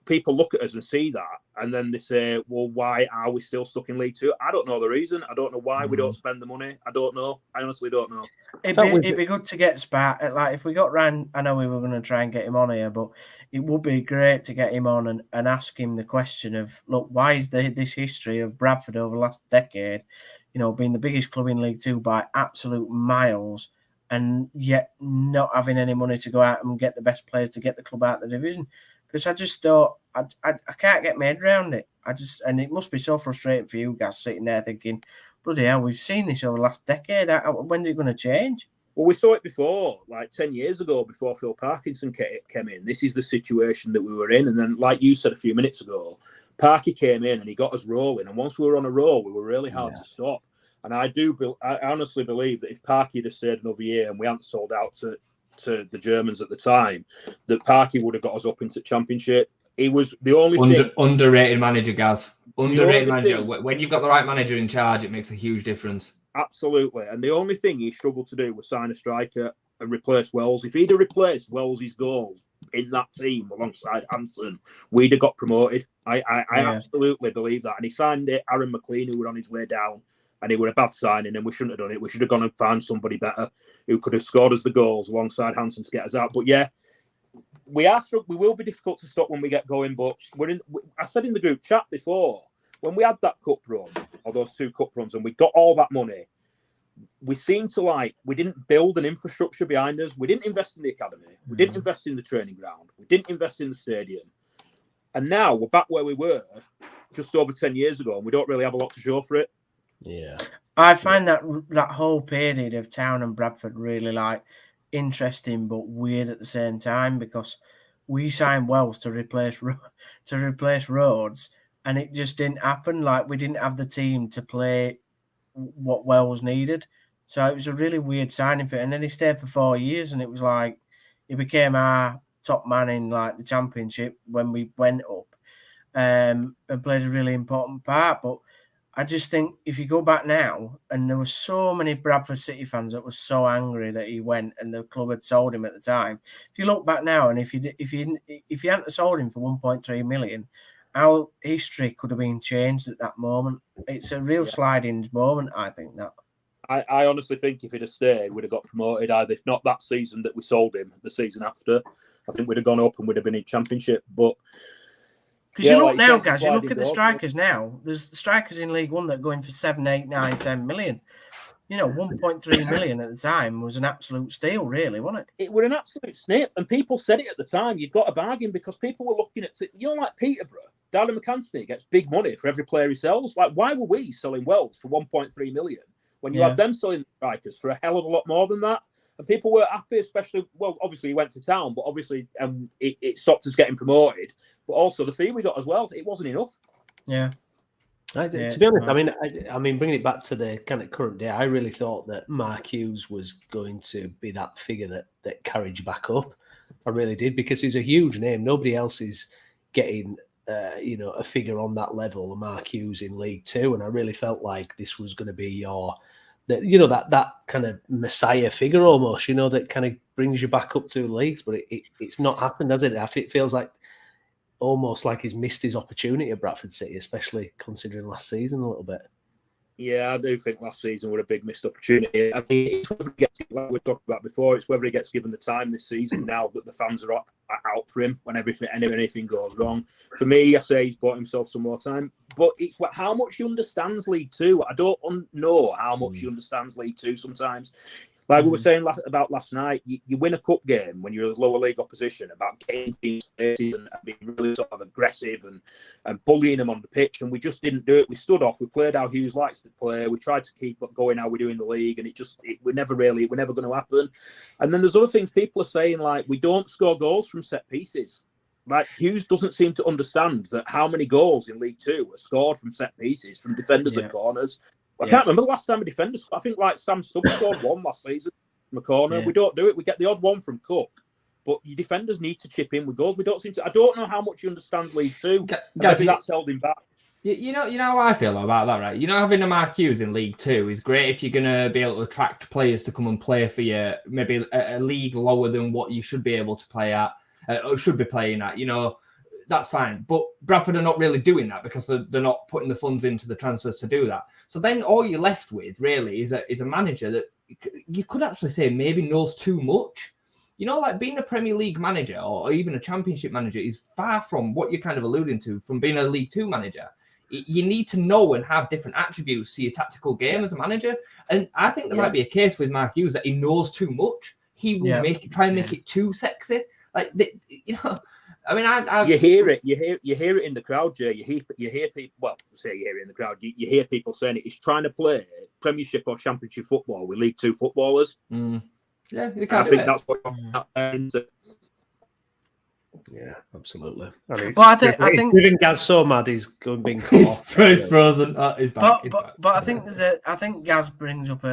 people look at us and see that, and then they say, well, why are we still stuck in League Two? I don't know the reason. I don't know why we don't spend the money. I don't know. I honestly don't know. It'd be good to get Spat. Like, if we got Ryan, I know we were going to try and get him on here, but it would be great to get him on and ask him the question of, look, why is this history of Bradford over the last decade, being the biggest club in League Two by absolute miles, and yet not having any money to go out and get the best players to get the club out of the division? Because I just don't, I can't get my head around it. And it must be so frustrating for you guys sitting there thinking, bloody hell, we've seen this over the last decade. When's it going to change? Well, we saw it before, like 10 years ago, before Phil Parkinson came in. This is the situation that we were in. And then, like you said a few minutes ago, Parky came in and he got us rolling. And once we were on a roll, we were really hard to stop. And I honestly believe that if Parky had stayed another year and we hadn't sold out to the Germans at the time, that Parky would have got us up into Championship. He was the only underrated manager, Gaz. Underrated manager. When you've got the right manager in charge, it makes a huge difference. Absolutely. And the only thing he struggled to do was sign a striker and replace Wells. If he'd have replaced Wells' goals in that team alongside Hansen, we'd have got promoted. I absolutely believe that. And he signed it, Aaron McLean, who was on his way down. And it was a bad signing, and we shouldn't have done it. We should have gone and found somebody better who could have scored us the goals alongside Hansen to get us out. But yeah, we will be difficult to stop when we get going. But I said in the group chat before, when we had that cup run, or those 2 cup runs, and we got all that money, we seemed to we didn't build an infrastructure behind us. We didn't invest in the academy. We didn't invest in the training ground. We didn't invest in the stadium. And now we're back where we were just over 10 years ago, and we don't really have a lot to show for it. Yeah, I find that whole period of Town and Bradford really interesting but weird at the same time, because we signed Wells to replace Rhodes, and it just didn't happen. We didn't have the team to play what Wells needed, so it was a really weird signing for it. And then he stayed for 4 years, and it was he became our top man in the Championship when we went up, and played a really important part. But I just think if you go back now, and there were so many Bradford City fans that were so angry that he went and the club had sold him at the time. If you look back now, and if you hadn't sold him for 1.3 million, our history could have been changed at that moment. It's a real sliding moment, I think. That I honestly think if he'd have stayed, we'd have got promoted. Either if not that season that we sold him, the season after, I think we'd have gone up and we'd have been in Championship. But because you look now, guys, you look at the strikers now. There's strikers in League One that are going for 7, 8, 9, 10 million. 1.3 million at the time was an absolute steal, really, wasn't it? It was an absolute snip, and people said it at the time. You'd got a bargain because people were looking at, like Peterborough, Darren McAnthony gets big money for every player he sells. Why were we selling Wells for 1.3 million when you had them selling strikers for a hell of a lot more than that? And people were happy, especially, obviously he went to Town, but obviously it stopped us getting promoted. But also the fee we got as well, it wasn't enough. Yeah. To be honest, I mean, bringing it back to the kind of current day, I really thought that Mark Hughes was going to be that figure that carried you back up. I really did, because he's a huge name. Nobody else is getting, a figure on that level of Mark Hughes in League Two, and I really felt like this was going to be that kind of messiah figure almost, that kind of brings you back up through leagues. But it's not happened, has it? It feels like almost like he's missed his opportunity at Bradford City, especially considering last season a little bit. Yeah, I do think last season was a big missed opportunity. I mean, it's whether he gets, like we talked about before, it's whether he gets given the time this season now that the fans are out for him when anything goes wrong. For me, I say he's bought himself some more time, but it's how much he understands League Two. I don't know how much he understands League Two sometimes. Like we were saying about last night, you win a cup game when you're a lower league opposition about getting teams faces and being really sort of aggressive and bullying them on the pitch, and we just didn't do it. We stood off. We played how Hughes likes to play. We tried to keep going how we do in the league, and we're never going to happen. And then there's other things people are saying, like we don't score goals from set pieces. Like Hughes doesn't seem to understand that how many goals in League Two are scored from set pieces, from defenders and corners. I can't remember the last time a defender scored. I think Sam Stubbs scored one last season from a corner. We don't do it. We get the odd one from Cook. But your defenders need to chip in with goals. We don't seem to. I don't know how much he understands League Two. Maybe that's held him back. You know how I feel about that, right? You know, having a Mark Hughes in League Two is great if you're going to be able to attract players to come and play for you, maybe a league lower than what you should be able to play at, or should be playing at. You know, that's fine. But Bradford are not really doing that because they're not putting the funds into the transfers to do that. So then all you're left with really is a manager that you could actually say maybe knows too much. You know, like being a Premier League manager or even a Championship manager is far from what you're kind of alluding to from being a League Two manager. You need to know and have different attributes to your tactical game as a manager. And I think there might be a case with Mark Hughes that he knows too much. He will make it too sexy. Like, you know, I mean, you hear it in the crowd, Jay. You hear people. Well, say you hear it in the crowd. You hear people saying it. He's trying to play Premiership or Championship football with League Two footballers. Yeah, I think that's what. Yeah, absolutely. I mean, I think even Gaz so mad he's going being cut off. He's frozen. He's back. But I think I think Gaz brings up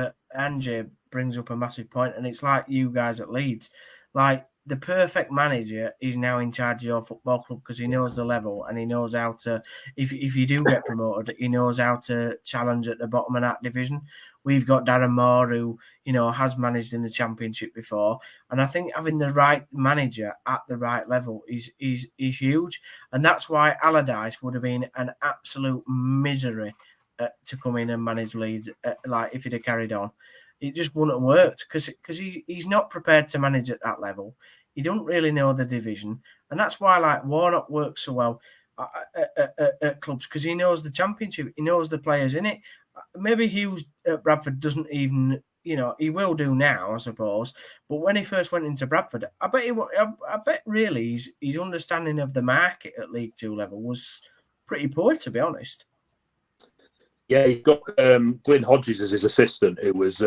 Jay brings up a massive point, and it's like you guys at Leeds, like the perfect manager is now in charge of your football club because he knows the level and he knows how to. If you do get promoted, he knows how to challenge at the bottom of that division. We've got Darren Moore, who has managed in the Championship before, and I think having the right manager at the right level is huge, and that's why Allardyce would have been an absolute misery to come in and manage Leeds. Like if he'd have carried on, it just wouldn't have worked because he's not prepared to manage at that level. He don't really know the division, and that's why like Warnock works so well at clubs because he knows the Championship, he knows the players in it. Maybe Hughes at Bradford doesn't even, he will do now, I suppose. But when he first went into Bradford, I bet really his understanding of the market at League Two level was pretty poor, to be honest. Yeah, he's got Glyn Hodges as his assistant, who was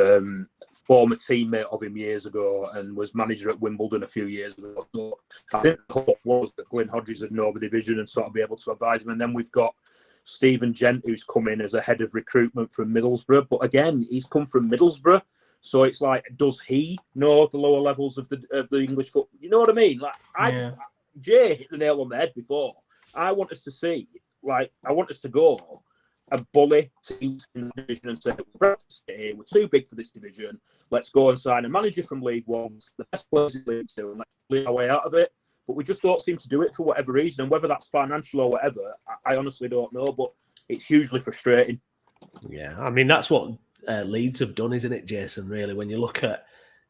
former teammate of him years ago and was manager at Wimbledon a few years ago. So I think the hope was that Glyn Hodges would know the division and sort of be able to advise him. And then we've got Stephen Gent, who's come in as a head of recruitment from Middlesbrough. But again, he's come from Middlesbrough. So it's like, does he know the lower levels of the English football? You know what I mean? Like, Jay hit the nail on the head before. I want us to go and bully teams in the division and say, we're too big for this division. Let's go and sign a manager from League One, the best players in League Two, and let's play our way out of it. But we just don't seem to do it for whatever reason. And whether that's financial or whatever, I honestly don't know. But it's hugely frustrating. Yeah, I mean, that's what Leeds have done, isn't it, Jayson, really? When you look at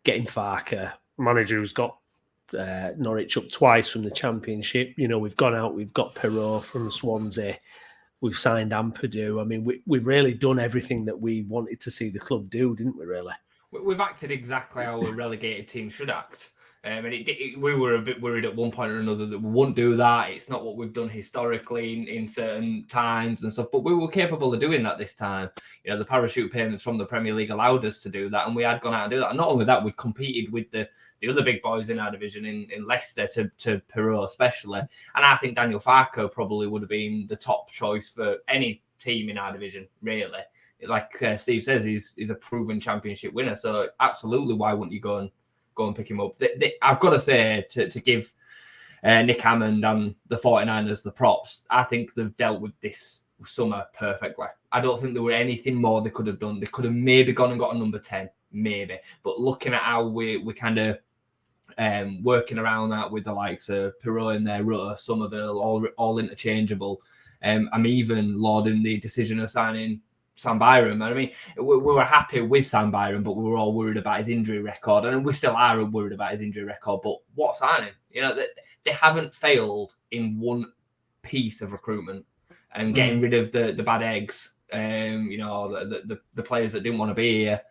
getting Farker, manager who's got Norwich up twice from the Championship. We've gone out, we've got Perrault from Swansea. We've signed Ampadu. I mean, we've really done everything that we wanted to see the club do, didn't we, really? We've acted exactly how a relegated team should act. And we were a bit worried at one point or another that we wouldn't do that. It's not what we've done historically in certain times and stuff, but we were capable of doing that this time. The parachute payments from the Premier League allowed us to do that, and we had gone out and do that. And not only that, we competed with the other big boys in our division in Leicester to Perrault especially. And I think Daniel Farko probably would have been the top choice for any team in our division, really. Like Steve says, he's a proven Championship winner. So absolutely, why wouldn't you go and pick him up? I've got to say, to give Nick Hammond and the 49ers the props, I think they've dealt with this summer perfectly. I don't think there were anything more they could have done. They could have maybe gone and got a number 10, maybe. But looking at how we kind of working around that with the likes of Perrault in there, Rutter, Somerville, all interchangeable. I'm even lauding the decision of signing Sam Byram. I mean, we were happy with Sam Byram, but we were all worried about his injury record, and we still are worried about his injury record. But what signing? They haven't failed in one piece of recruitment and getting rid of the bad eggs. The players that didn't want to be here.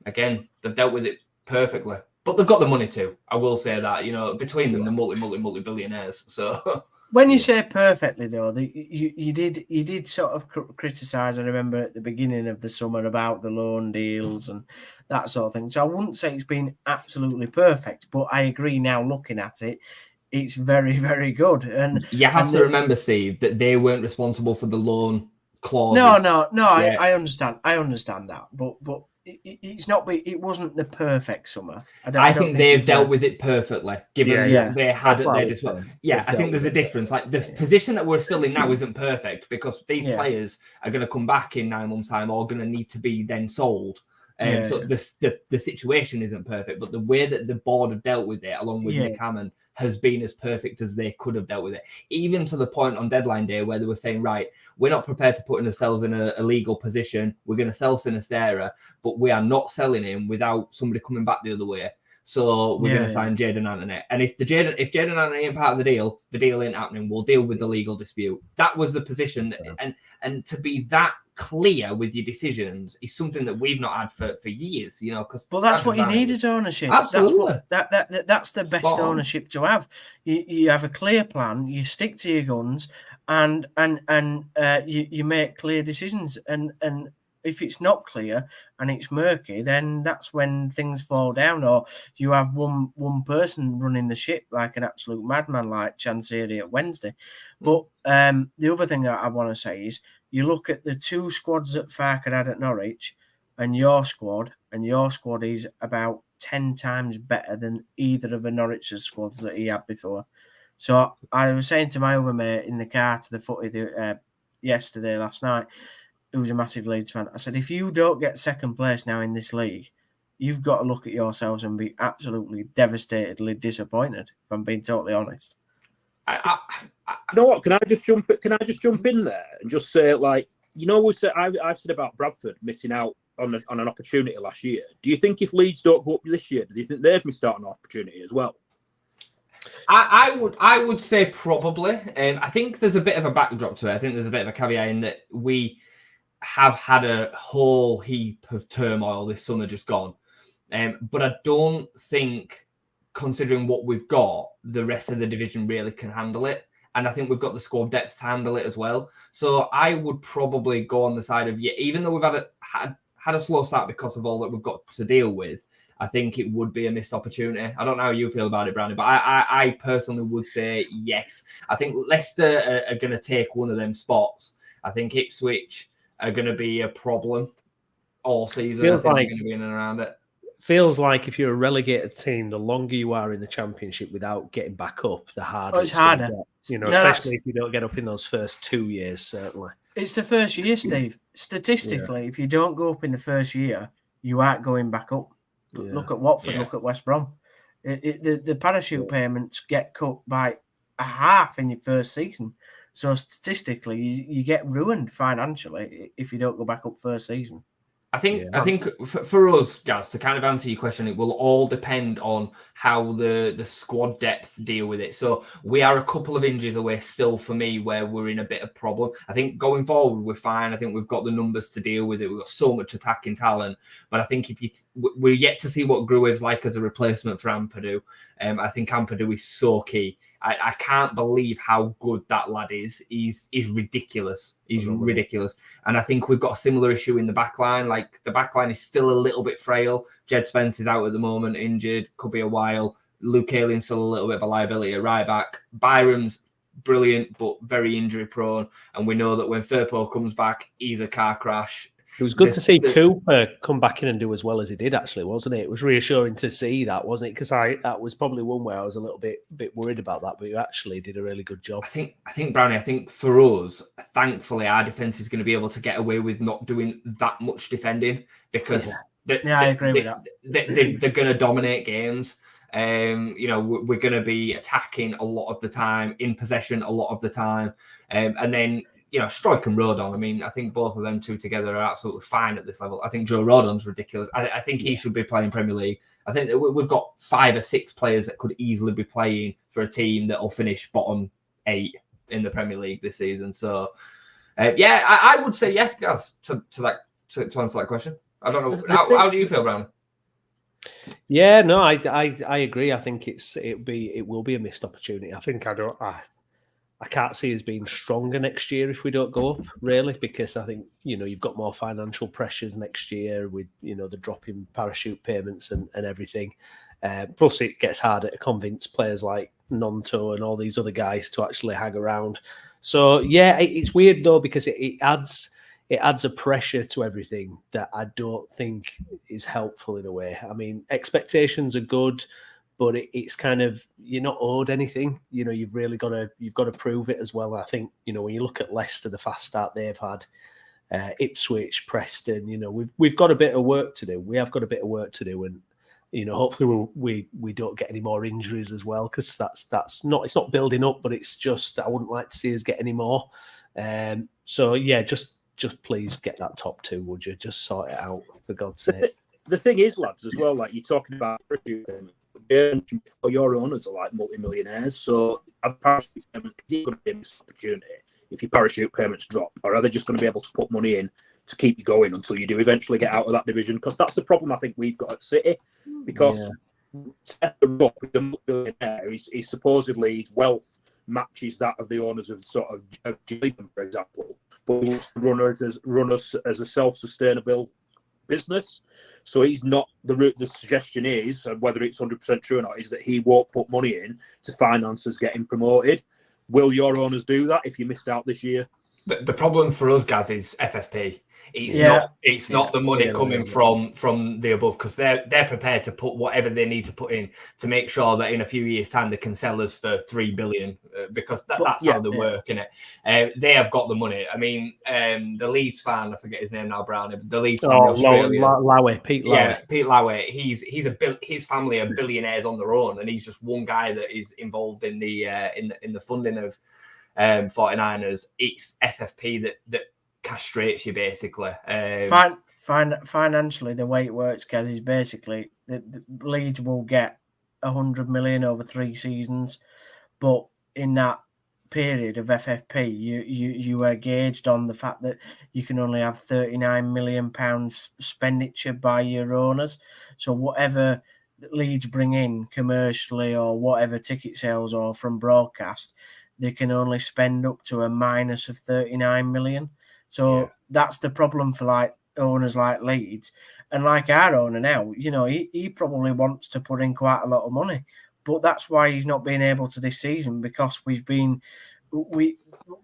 Again, they've dealt with it perfectly. But they've got the money too. I will say that, between them, the multi billionaires. So when you say perfectly, though, you did sort of criticise. I remember at the beginning of the summer about the loan deals and that sort of thing. So I wouldn't say it's been absolutely perfect, but I agree now. Looking at it, it's very, very good. And you have to remember, Steve, that they weren't responsible for the loan clauses. No. Yeah. I understand that, but it's not. It wasn't the perfect summer. I think they've dealt with it perfectly, given what they had at their disposal. Yeah, I think there's a difference. Like the position that we're still in now isn't perfect because these players are going to come back in 9 months' time or going to need to be then sold. So the situation isn't perfect, but the way that the board have dealt with it, along with Nick Hammond, has been as perfect as they could have dealt with it. Even to the point on deadline day where they were saying, right, we're not prepared to put ourselves in a legal position. We're going to sell Sinistera, but we are not selling him without somebody coming back the other way. So we're going to sign Jayden Anthony. And if Jayden Anthony ain't part of the deal ain't happening. We'll deal with the legal dispute. That was the position. And to be that clear with your decisions is something that we've not had for years, you know. Well, that's what you need is ownership. Absolutely. That's the best ownership to have. You have a clear plan. You stick to your guns, and you make clear decisions. And if it's not clear and it's murky, then that's when things fall down. Or you have one person running the ship like an absolute madman, like Chansiri at Wednesday. But the other thing that I want to say is, you look at the two squads that Farke had at Norwich and your squad is about 10 times better than either of the Norwich's squads that he had before. So I was saying to my other mate in the car to the footy last night, who's a massive Leeds fan, I said, if you don't get second place now in this league, you've got to look at yourselves and be absolutely devastatedly disappointed, if I'm being totally honest. You know what? Can I just jump in there and just say, like, you know, I've said about Bradford missing out on an opportunity last year. Do you think if Leeds don't go up this year, do you think they've missed out on an opportunity as well? I would say probably. I think there's a bit of a backdrop to it. I think there's a bit of a caveat in that we have had a whole heap of turmoil this summer just gone. But I don't think, considering what we've got, the rest of the division really can handle it. And I think we've got the squad depth to handle it as well. So I would probably go on the side of, even though we've had a slow start because of all that we've got to deal with, I think it would be a missed opportunity. I don't know how you feel about it, Browney, but I personally would say yes. I think Leicester are going to take one of them spots. I think Ipswich are going to be a problem all season. I think they're going to be in and around it. Feels like if you're a relegated team, the longer you are in the Championship without getting back up, the harder it's harder. You know, especially if you don't get up in those first 2 years, certainly. It's the first year, Steve. Statistically, if you don't go up in the first year, you aren't going back up. Yeah. Look at Watford, look at West Brom. The parachute payments get cut by a half in your first season. So statistically, you get ruined financially if you don't go back up first season. I think for us, Gaz, to kind of answer your question, it will all depend on how the squad depth deal with it. So we are a couple of injuries away still for me where we're in a bit of problem. I think going forward, we're fine. I think we've got the numbers to deal with it. We've got so much attacking talent. But I think we're yet to see what Gruev's like as a replacement for Ampadu. I think Ampadu is so key. I can't believe how good that lad is. He's ridiculous. He's ridiculous. And I think we've got a similar issue in the back line. Like, the back line is still a little bit frail. Jed Spence is out at the moment, injured. Could be a while. Luke Aylin's still a little bit of a liability at right back. Byram's brilliant, but very injury prone. And we know that when Firpo comes back, he's a car crash. It was good to see Cooper come back in and do as well as he did, actually, wasn't it? It was reassuring to see that, wasn't it? Because that was probably one where I was a little bit worried about that, but you actually did a really good job. I think Browney, I think for us, thankfully, our defence is going to be able to get away with not doing that much defending because I agree with that. They're going to dominate games. You know, we're going to be attacking a lot of the time, in possession a lot of the time, and then, you know, Strike and Rodon, I mean, I think both of them two together are absolutely fine at this level. I think Joe Rodon's ridiculous. I think he should be playing Premier League. I think that we've got 5 or 6 players that could easily be playing for a team that will finish bottom 8 in the Premier League this season. So, I would say yes, Gaz, to answer that question. I don't know. How do you feel, Brown? Yeah, no, I agree. I think it will be a missed opportunity. I think I can't see us being stronger next year if we don't go up, really, because I think, you know, you've got more financial pressures next year with, you know, the drop in parachute payments and everything. Plus, it gets harder to convince players like Nonto and all these other guys to actually hang around. So, yeah, it's weird, though, because it adds it adds a pressure to everything that I don't think is helpful in a way. I mean, expectations are good, but it's kind of, you're not owed anything. You've really got to prove it as well. I think, when you look at Leicester, the fast start they've had, Ipswich, Preston, we've got a bit of work to do. We have got a bit of work to do, and hopefully we don't get any more injuries as well, because it's not building up, but it's just, I wouldn't like to see us get any more. So yeah, just please get that top 2, would you? Just sort it out, for God's sake. The thing is, lads, as well, like you're talking about your owners are like multi-millionaires, so a parachute payment is going to be a missed opportunity if your parachute payments drop, or are they just going to be able to put money in to keep you going until you do eventually get out of that division? Because that's the problem I think we've got at City, because the multi-millionaire, he's supposedly, his wealth matches that of the owners of Jayson, for example, but he wants to run us as a self-sustainable business. So he's not, the suggestion is, and whether it's 100% true or not, is that he won't put money in to finance us getting promoted. Will your owners do that if you missed out this year? The problem for us, Gaz, is FFP. It's not the money coming from the above, because they're prepared to put whatever they need to put in to make sure that in a few years' time they can sell us for $3 billion, because that's how they work, innit? They have got the money. I mean, the Leeds fan, I forget his name now, Browney, but the Leeds fan, Pete Lowe. Yeah, Pete Lowe. His family are billionaires on their own, and he's just one guy that is involved in the funding of 49ers. It's FFP that castrates you, basically. Financially, the way it works, Gaz, is basically the Leeds will get 100 million over 3 seasons, but in that period of FFP, you are gauged on the fact that you can only have 39 million pounds expenditure by your owners. So whatever Leeds bring in commercially, or whatever ticket sales or from broadcast, they can only spend up to a minus of 39 million. So that's the problem for like owners like Leeds, and like our owner now. He probably wants to put in quite a lot of money, but that's why he's not been able to this season, because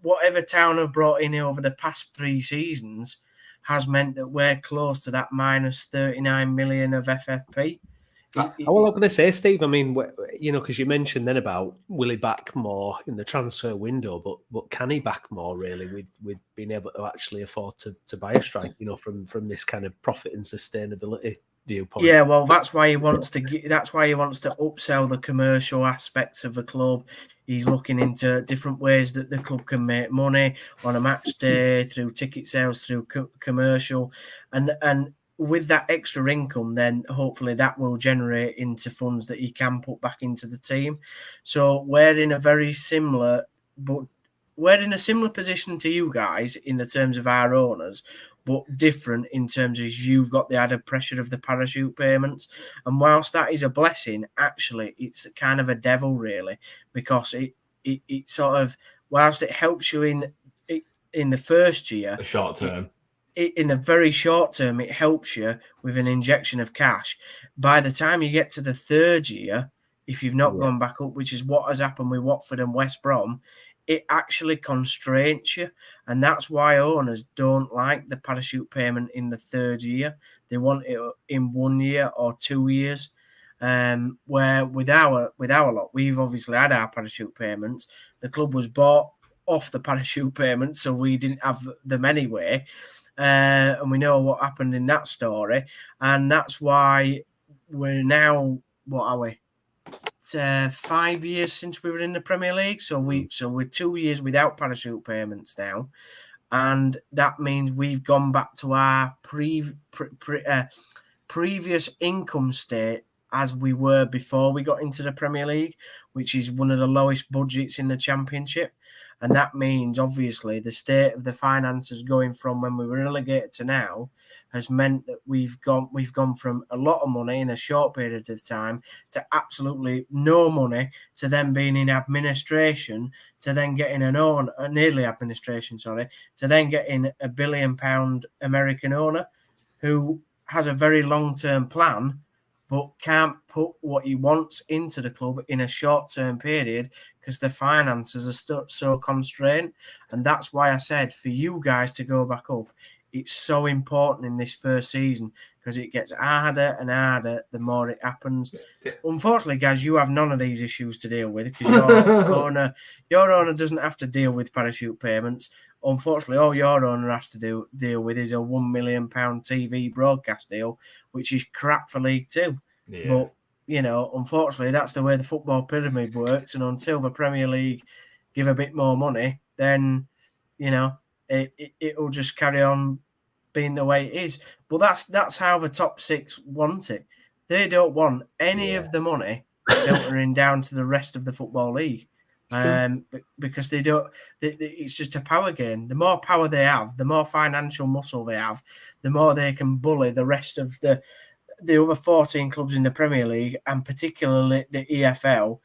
whatever Town have brought in over the past 3 seasons has meant that we're close to that minus 39 million of FFP. Well, I'm going to say, Steve, I mean, because you mentioned then about will he back more in the transfer window, but can he back more really with being able to actually afford to buy a strike, from this kind of profit and sustainability viewpoint? Yeah, well, that's why he wants to upsell the commercial aspects of the club. He's looking into different ways that the club can make money on a match day, through ticket sales, through commercial, and with that extra income, then hopefully that will generate into funds that he can put back into the team. So we're in a similar position to you guys in the terms of our owners, but different in terms of you've got the added pressure of the parachute payments. And whilst that is a blessing, actually it's kind of a devil, really, because it sort of, whilst it helps you in the first year, the short term. In the very short term, it helps you with an injection of cash. By the time you get to the 3rd year, if you've not gone back up, which is what has happened with Watford and West Brom, it actually constrains you. And that's why owners don't like the parachute payment in the 3rd year. They want it in 1 year or 2 years. Where with our lot, we've obviously had our parachute payments. The club was bought off the parachute payments, so we didn't have them anyway. And we know what happened in that story, and that's why we're now, what are we? 5 years since we were in the Premier League, so we're 2 years without parachute payments now, and that means we've gone back to our previous income state as we were before we got into the Premier League, which is one of the lowest budgets in the Championship. And that means, obviously, the state of the finances going from when we were relegated to now has meant that we've gone from a lot of money in a short period of time to absolutely no money, to then being in administration, to then getting nearly administration, to then getting a £1 billion American owner who has a very long-term plan, but can't put what he wants into the club in a short-term period because the finances are so constrained. And that's why I said for you guys to go back up, it's so important in this first season because it gets harder and harder the more it happens. Unfortunately, guys, you have none of these issues to deal with because your owner doesn't have to deal with parachute payments. Unfortunately, all your owner has to deal with is a £1 million TV broadcast deal, which is crap for League Two. Yeah. But, unfortunately, that's the way the football pyramid works. And until the Premier League give a bit more money, then, it'll just carry on being the way it is. But that's how the top six want it. They don't want any of the money filtering down to the rest of the Football League. Because they don't. It's just a power game. The more power they have, the more financial muscle they have, the more they can bully the rest of the other 14 clubs in the Premier League, and particularly the EFL,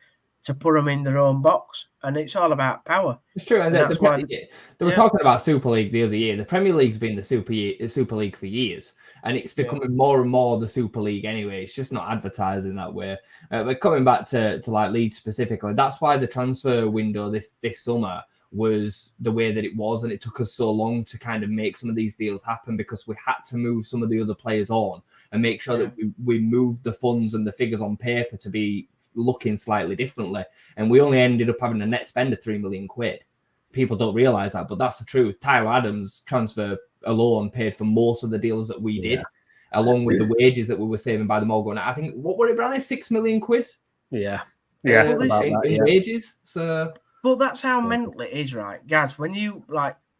to put them in their own box. And it's all about power. It's true. And that's why they were talking about Super League the other year. The Premier League's been the Super League for years, and it's becoming more and more the Super League anyway. It's just not advertised in that way. But coming back to like Leeds specifically, that's why the transfer window this summer was the way that it was, and it took us so long to kind of make some of these deals happen because we had to move some of the other players on and make sure that we moved the funds and the figures on paper to be looking slightly differently. And we only ended up having a net spend of £3 million. People don't realise that, but that's the truth. Tyler Adams' transfer alone paid for most of the deals that we did, along with the wages that we were saving by them all going out. I think, what were it, Browney? £6 million? Yeah. In wages. So... Well, that's how mental it is, right? Gaz, when you,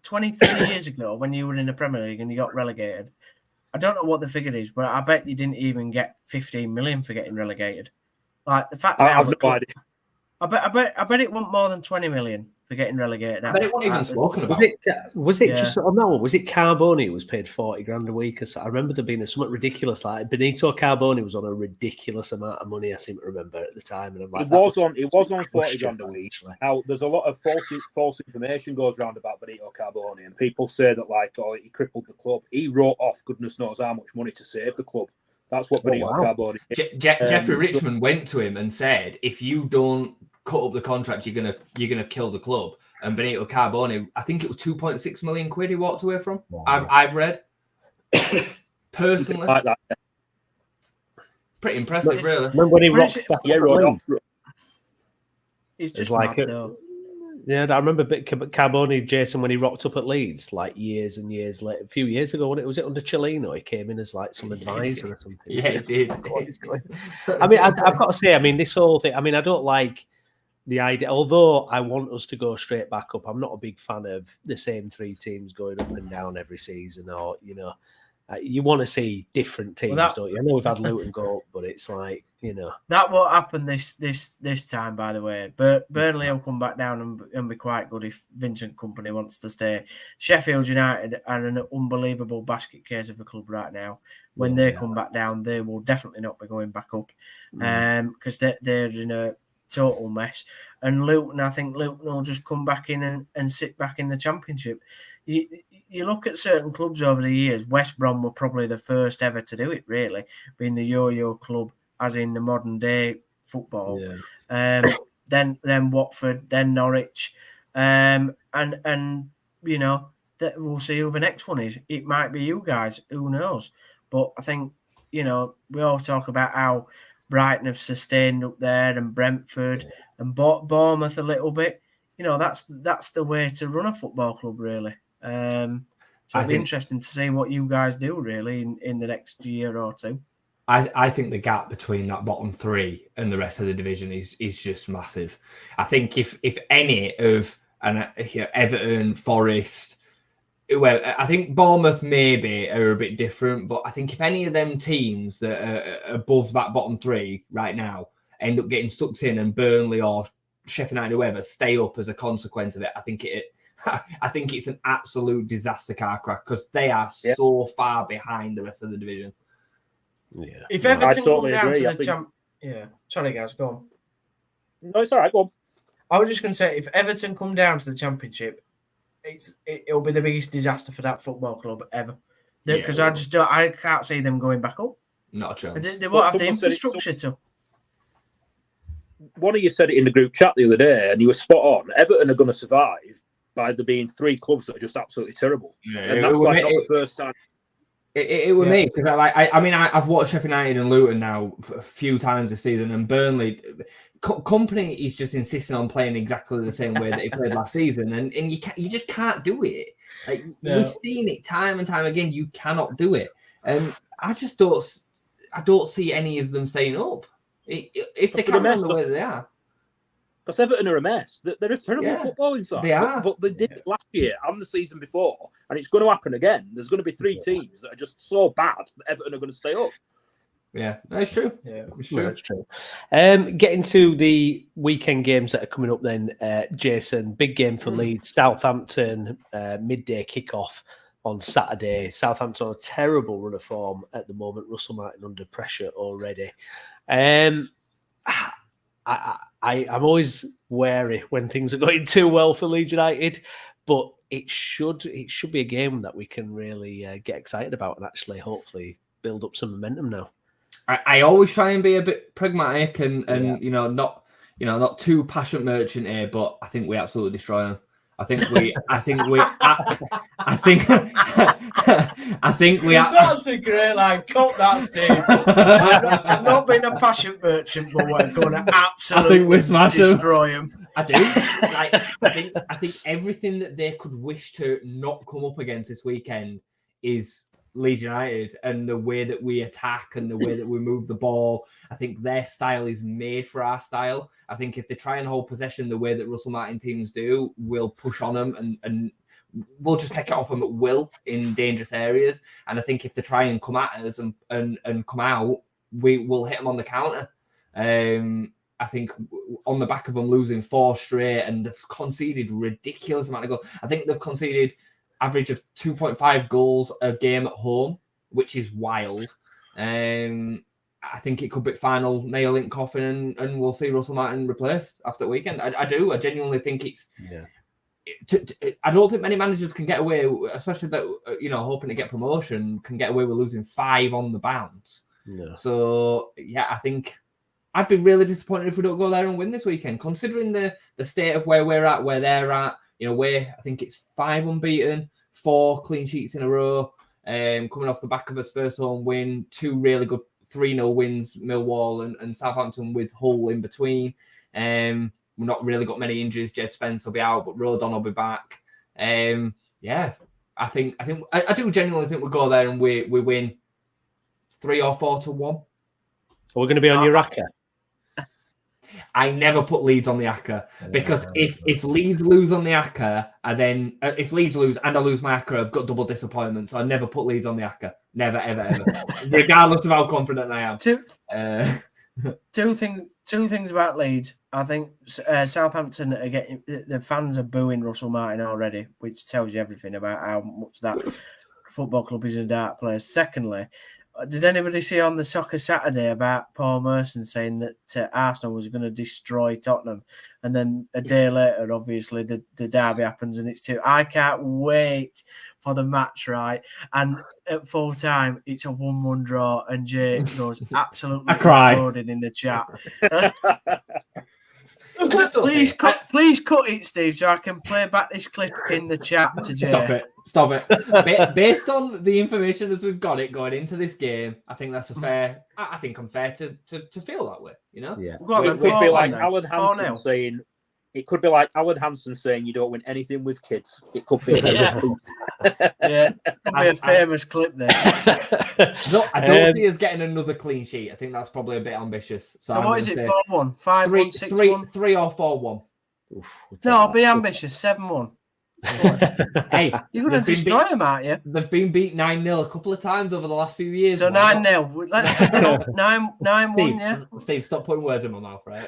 23 years ago, when you were in the Premier League and you got relegated, I don't know what the figure is, but I bet you didn't even get 15 million for getting relegated. Like, the fact that I've no idea. I bet it wasn't more than 20 million for getting relegated. I bet it wasn't even spoken about. Was it just on that one? Was it Carboni who was paid 40 grand a week? Or so? I remember there being somewhat ridiculous. Like Benito Carboni was on a ridiculous amount of money. I seem to remember at the time, and I'm like, it was on 40 grand a week. Now there's a lot of false information goes around about Benito Carboni, and people say that he crippled the club. He wrote off goodness knows how much money to save the club. That's what Benito Carboni did. Jeffrey Richmond went to him and said, "If you don't cut up the contract, you're gonna kill the club." And Benito Carboni, I think it was 2.6 million quid he walked away from. Wow. I've read personally. Like that. Pretty impressive, really. Remember when he rocked back? It's just like though. Yeah, I remember Carboni, Jayson, when he rocked up at Leeds, years and years later, a few years ago. Was it under Cellino? He came in as some advisor or something. Yeah, he did. I mean, I've got to say, this whole thing. I don't like the idea. Although I want us to go straight back up, I'm not a big fan of the same three teams going up and down every season. Or you want to see different teams, don't you? I know we've had Luton go up, but it's that won't happen this time. By the way, but Burnley will come back down and be quite good if Vincent Kompany wants to stay. Sheffield United are an unbelievable basket case of a club right now. When they come back down, they will definitely not be going back up, because they're in a total mess. And Luton, I think Luton will just come back in and sit back in the Championship. You look at certain clubs over the years. West Brom were probably the first ever to do it, really, being the yo-yo club, as in the modern day football. Yeah. Then Watford, then Norwich, and that we'll see who the next one is. It might be you guys. Who knows? But I think we all talk about how Brighton have sustained up there, and Brentford and Bournemouth a little bit. That's the way to run a football club, really. So it'll be interesting to see what you guys do, really, in the next year or two. I think the gap between that bottom three and the rest of the division is just massive. I think if any of Everton, Forest, well, I think Bournemouth maybe are a bit different, but I think if any of them teams that are above that bottom three right now end up getting sucked in, and Burnley or Sheffield United, whoever, stay up as a consequence of it, I think it's an absolute disaster car crash because they are so far behind the rest of the division. Yeah. If Everton come down to the sorry guys, go on. No, it's all right. Go on. I was just going to say, if Everton come down to the Championship, it'll be the biggest disaster for that football club ever. Because I can't see them going back up. Not a chance. They won't have the Someone said it- infrastructure to. One of you said it in the group chat the other day, and you were spot on. Everton are going to survive by there being 3 clubs that are just absolutely terrible, and that's not the first time. It was me because I've watched Sheffield United and Luton now a few times this season, and Burnley. Company is just insisting on playing exactly the same way that he played last season, and you just can't do it. Like we've seen it time and time again. You cannot do it, and I don't see any of them staying up. If they can't run the way they are. Because Everton are a mess. They're a terrible footballing side. They are. But they did it last year and the season before, and it's going to happen again. There's going to be 3 teams that are just so bad that Everton are going to stay up. Yeah, that's true. Yeah, it's true. That's true. Getting to the weekend games that are coming up then, Jayson, big game for Leeds, Southampton, midday kickoff on Saturday. Southampton on a terrible run of form at the moment. Russell Martin under pressure already. I'm always wary when things are going too well for Leeds United, but it should be a game that we can really get excited about and actually hopefully build up some momentum now. I always try and be a bit pragmatic and not too passionate merchant here, but I think we absolutely destroy them. I think we. That's a great line. Cut that, Steve. I'm not being a passion merchant, but we're going to absolutely destroy them. I do. I think everything that they could wish to not come up against this weekend is Leeds United, and the way that we attack and the way that we move the ball. I think their style is made for our style. I think if they try and hold possession the way that Russell Martin teams do, we'll push on them and we'll just take it off them at will in dangerous areas. And I think if they try and come at us and come out, we will hit them on the counter. I think on the back of them losing 4 straight, and they've conceded ridiculous amount of goals. I think they've conceded average of 2.5 goals a game at home, which is wild. I think it could be final nail in the coffin, and we'll see Russell Martin replaced after the weekend. I do. I genuinely think it's. Yeah. I don't think many managers can get away, especially that hoping to get promotion, can get away with losing 5 on the bounce. Yeah. So I think I'd be really disappointed if we don't go there and win this weekend, considering the state of where we're at, where they're at. I think it's 5 unbeaten, 4 clean sheets in a row, coming off the back of us first home win, 2 really good 3-0 wins, Millwall and Southampton with Hull in between. We've not really got many injuries. Jed Spence will be out, but Rodon will be back. I do genuinely think we'll go there and we win 3 or 4-1. We're going to be on your racker. I never put Leeds on the ACCA because if Leeds lose on the ACCA, and then if Leeds lose and I lose my ACCA, I've got double disappointment. So I never put Leeds on the ACCA. Never, ever, ever. Regardless of how confident I am. Two things about Leeds. I think Southampton are getting, the fans are booing Russell Martin already, which tells you everything about how much that football club is a dark place. Secondly, did anybody see on the Soccer Saturday about Paul Merson saying that Arsenal was going to destroy Tottenham? And then a day later, obviously, the derby happens and it's 2. I can't wait for the match, right? And at full time, it's a 1-1 draw and Jay goes absolutely exploding in the chat. Please cut it, Steve, so I can play back this clip in the chat to Jay. Stop it. Based on the information as we've got it going into this game, I think that's fair. I think I'm fair to feel that way. Yeah. It could be like Alan Hansen saying. It could be like Alan Hansen saying you don't win anything with kids. It could be. Could be a famous clip there. No, I don't see us getting another clean sheet. I think that's probably a bit ambitious. So what is it? 4-1, 5-1, 6-1, 3 or 4-1. No, I'll be ambitious. 7-1. Hey, you're going to destroy them, aren't you? They've been beat 9-0 a couple of times over the last few years. So 9-0. Let's 9-1, yeah? Steve, stop putting words in my mouth, right?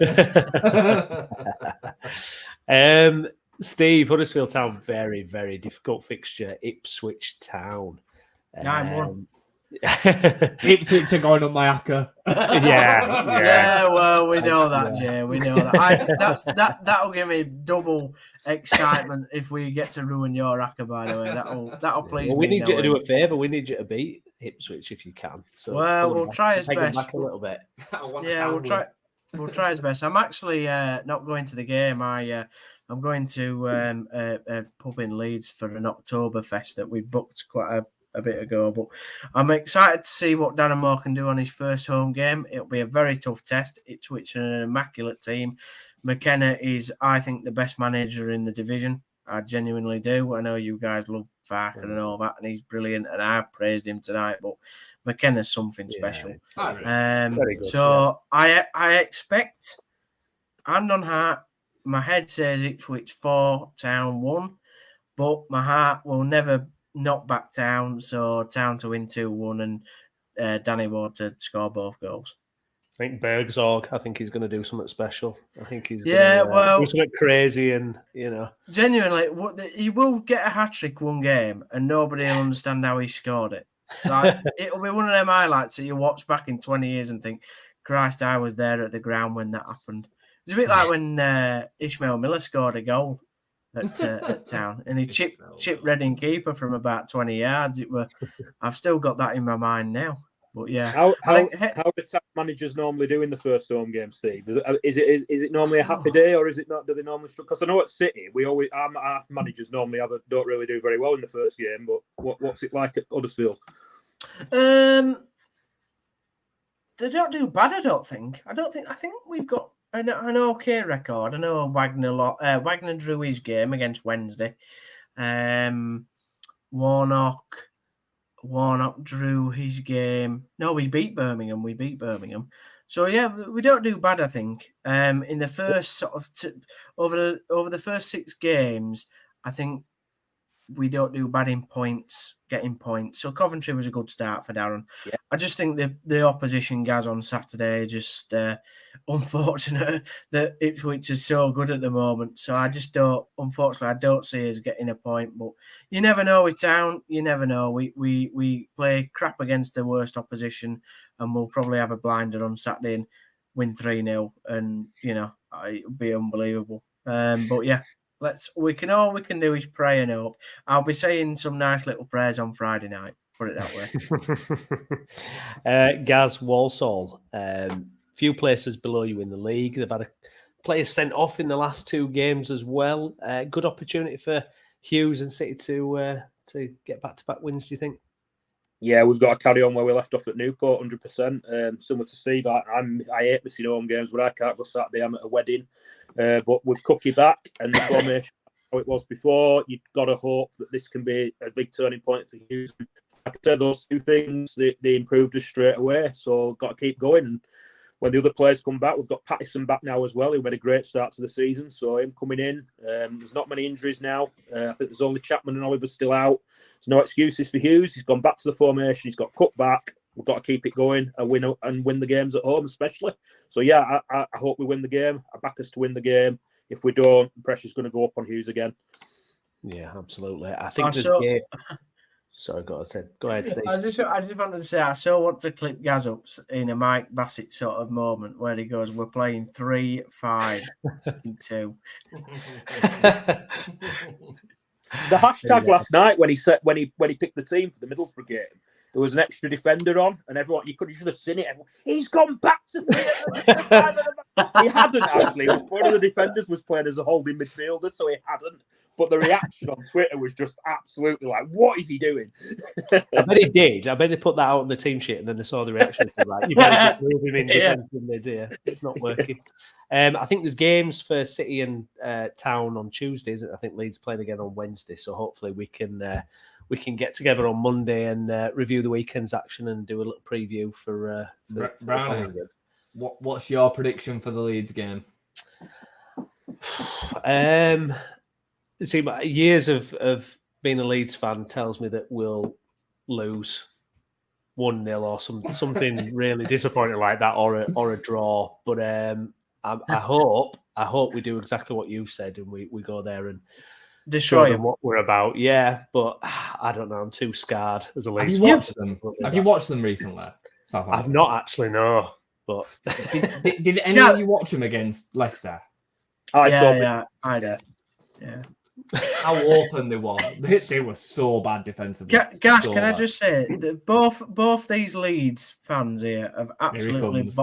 Steve, Huddersfield Town, very, very difficult fixture. Ipswich Town. 9-1. Ipswich are going up my acca. Yeah. Well, we know that, Jay. We know that. That'll give me double excitement if we get to ruin your acca. By the way, that'll please Well, we me. need you to do a favour. We need you to beat Ipswich if you can. So well, we'll try his take it best. back a little bit. Yeah, we'll try. We'll try his best. I'm actually not going to the game. I'm going to a pub in Leeds for an Oktoberfest that we booked quite a bit ago. But I'm excited to see what Darren Moore can do on his first home game. It'll be a very tough test. Ipswich are an immaculate team. McKenna is, I think, the best manager in the division. I genuinely do. I know you guys love Farker and all that, and he's brilliant, and I've praised him tonight. But McKenna's something special. So I expect, hand on heart, my head says Ipswich 4, Town 1, but my heart will never not back Town. So Town to win 2-1 and Danny Ward to score both goals. I think Bergsorg, I think he's going to do something special. I think he's do something crazy and, Genuinely, he will get a hat-trick one game and nobody will understand how he scored it. Like, it'll be one of them highlights that you watch back in 20 years and think, Christ, I was there at the ground when that happened. It's a bit like when Ishmael Miller scored a goal at Town and he chipped Reading keeper from about 20 yards. I've still got that in my mind now. But yeah, how do top managers normally do in the first home game, Steve? Is it normally a happy day, or is it not? Do they normally struggle? Because I know at City, our managers normally don't really do very well in the first game. But what's it like at Huddersfield? They don't do bad. I don't think. I think we've got an okay record. I know Wagner drew his game against Wednesday. Warnock drew his game. No, we beat Birmingham. So yeah, we don't do bad. I think. In the first sort of over the first 6 games, I think we don't do bad in getting points. So Coventry was a good start for Darren. Yeah. I just think the opposition, Gaz, on Saturday, just unfortunate that Ipswich is so good at the moment. So I just don't see us getting a point. But you never know with Town. You never know. We play crap against the worst opposition, and we'll probably have a blinder on Saturday and win 3-0, and it'll be unbelievable. But yeah. We can do is pray and hope. I'll be saying some nice little prayers on Friday night. Put it that way. Gaz, Walsall, few places below you in the league. They've had a player sent off in the last 2 games as well. Good opportunity for Hughes and City to get back-to-back wins. Do you think? Yeah, we've got to carry on where we left off at Newport, 100%. Similar to Steve, I hate missing home games, but I can't go Saturday. I'm at a wedding. But with Cookie back and the formation how it was before, you've got to hope that this can be a big turning point for Hughes. Like I said, those 2 things, they improved us straight away. So got to keep going. And when the other players come back, we've got Pattison back now as well, who made a great start to the season. So him coming in, there's not many injuries now. I think there's only Chapman and Oliver still out. There's no excuses for Hughes. He's gone back to the formation. He's got cut back. We've got to keep it going and win the games at home, especially. So yeah, I hope we win the game. I back us to win the game. If we don't, the pressure's going to go up on Hughes again. Yeah, absolutely. I think Sorry, go ahead, Steve. I just wanted to say I so want to clip Gaz up in a Mike Bassett sort of moment where he goes, "We're playing 3-5 in 2." The hashtag last night when he picked the team for the Middlesbrough game, there was an extra defender on, and everyone you should have seen it. He's gone back to he hadn't actually. One of the defenders was playing as a holding midfielder, so he hadn't. But the reaction on Twitter was just absolutely like, "What is he doing?" I bet he did. I bet they put that out on the team sheet, and then they saw the reaction. Like, you better move him in defence in mid here. It's not working. I think there's games for City and Town on Tuesday, isn't it? I think Leeds playing again on Wednesday, so hopefully we can get together on Monday and review the weekend's action and do a little preview for Browney. What's your prediction for the Leeds game? See, years of being a Leeds fan tells me that we'll lose 1-0 or something really disappointing like that, or a draw. But I hope we do exactly what you said, and we go there and destroy them them. what we're about. Yeah, but I don't know. I'm too scarred as a Have Leeds you fan. watched them? Have you watched them recently? Southampton? I've not actually, no. But did any of you watch them against Leicester? I saw Yeah, I did. Yeah. How open they were. They were so bad defensively. Gaz, so can I bad. just say that both these Leeds fans here have absolutely comes.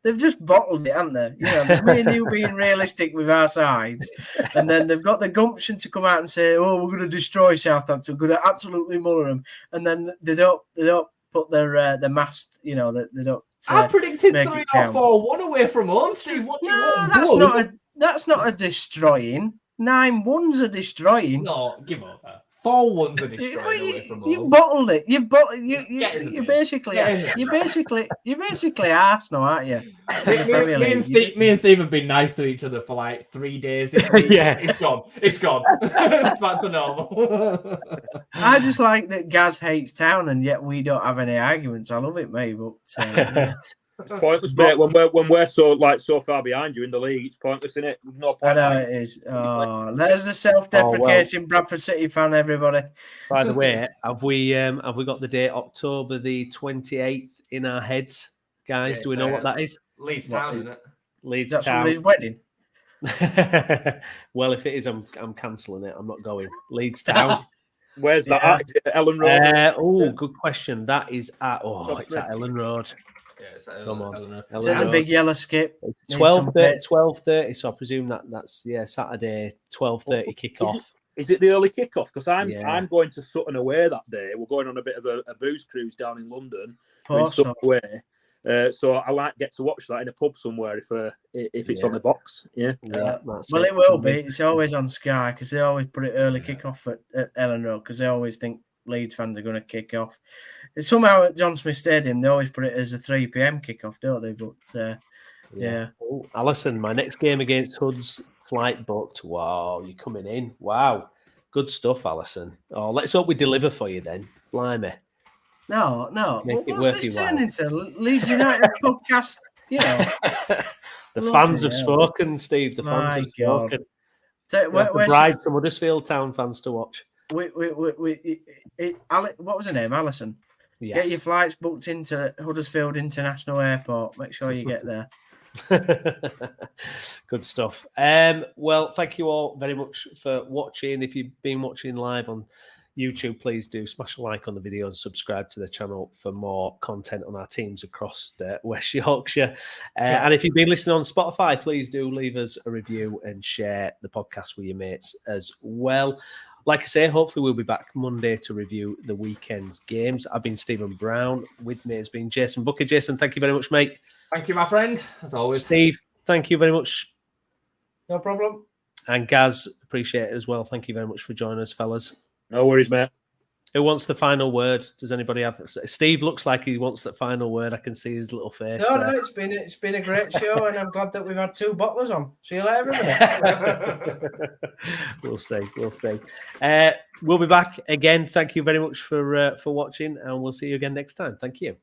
they've just bottled it, haven't they? You know, there's me and you being realistic with our sides, and then they've got the gumption to come out and say, "Oh, we're going to destroy Southampton, we're going to absolutely muller them," and then they don't put their mast, you know, they don't. I predicted make 3 it or count. 4-1 away from home, Steve. What do you want? That's not a destroying. 9-1's a destroying. No, give over. 4-1's a destroying away from home. You bottled it. You basically Arsenal, aren't you? Me and Steve have been nice to each other for like 3 days. Yeah, it's gone. It's back to normal. I just like that Gaz hates town, and yet we don't have any arguments. I love it, mate. But It's pointless, mate. When we're so far behind you in the league, it's pointless, isn't it? No point. I know it is. Oh, there's a self-deprecating Bradford City fan, everybody. By the way, have we got the date October the 28th in our heads, guys? Do we know what that is? Leeds Town, isn't it? Leeds That's Town. his wedding. Well, if it is, I'm cancelling it. I'm not going. Leeds Town. Where's that at? Is it Ellen Road? Good question. That is at it's at Ellen Road. Yeah, it's Come on. Is that the big yellow skip? 12:30. So I presume that's Saturday 12:30 kickoff. Is it the early kickoff? Because I'm going to Sutton away that day. We're going on a bit of a booze cruise down in London. Sutton away. So I might get to watch that in a pub somewhere if it's on the box. Yeah. Well, it will be. It's always on Sky because they always put it early kickoff at Ellen Road because they always think Leeds fans are going to kick off. Somehow at John Smith Stadium, they always put it as a 3 p.m. kickoff, don't they? But yeah. Oh, Alison, my next game against Hud's flight booked. Wow, you're coming in. Wow. Good stuff, Alison. Oh, let's hope we deliver for you then. Blimey. No. Make it What's worth this your turning while. into? Leeds United podcast, you know. The fans have spoken, Steve. The fans have spoken. The bride from Huddersfield Town fans to watch. What was her name? Alison. Yes. Get your flights booked into Huddersfield International Airport. Make sure you get there. Good stuff. Well, thank you all very much for watching. If you've been watching live on YouTube, please do smash a like on the video and subscribe to the channel for more content on our teams across West Yorkshire. And if you've been listening on Spotify, please do leave us a review and share the podcast with your mates as well. Like I say, hopefully we'll be back Monday to review the weekend's games. I've been Stephen Brown. With me has been Jayson Booker. Jayson, thank you very much, mate. Thank you, my friend, as always. Steve, thank you very much. No problem. And Gaz, appreciate it as well. Thank you very much for joining us, fellas. No worries, mate. Who wants the final word? Does anybody have? Steve looks like he wants the final word. I can see his little face. No, it's been a great show, and I'm glad that we've had 2 bottlers on. See you later, everybody. We'll see. We'll be back again. Thank you very much for watching, and we'll see you again next time. Thank you.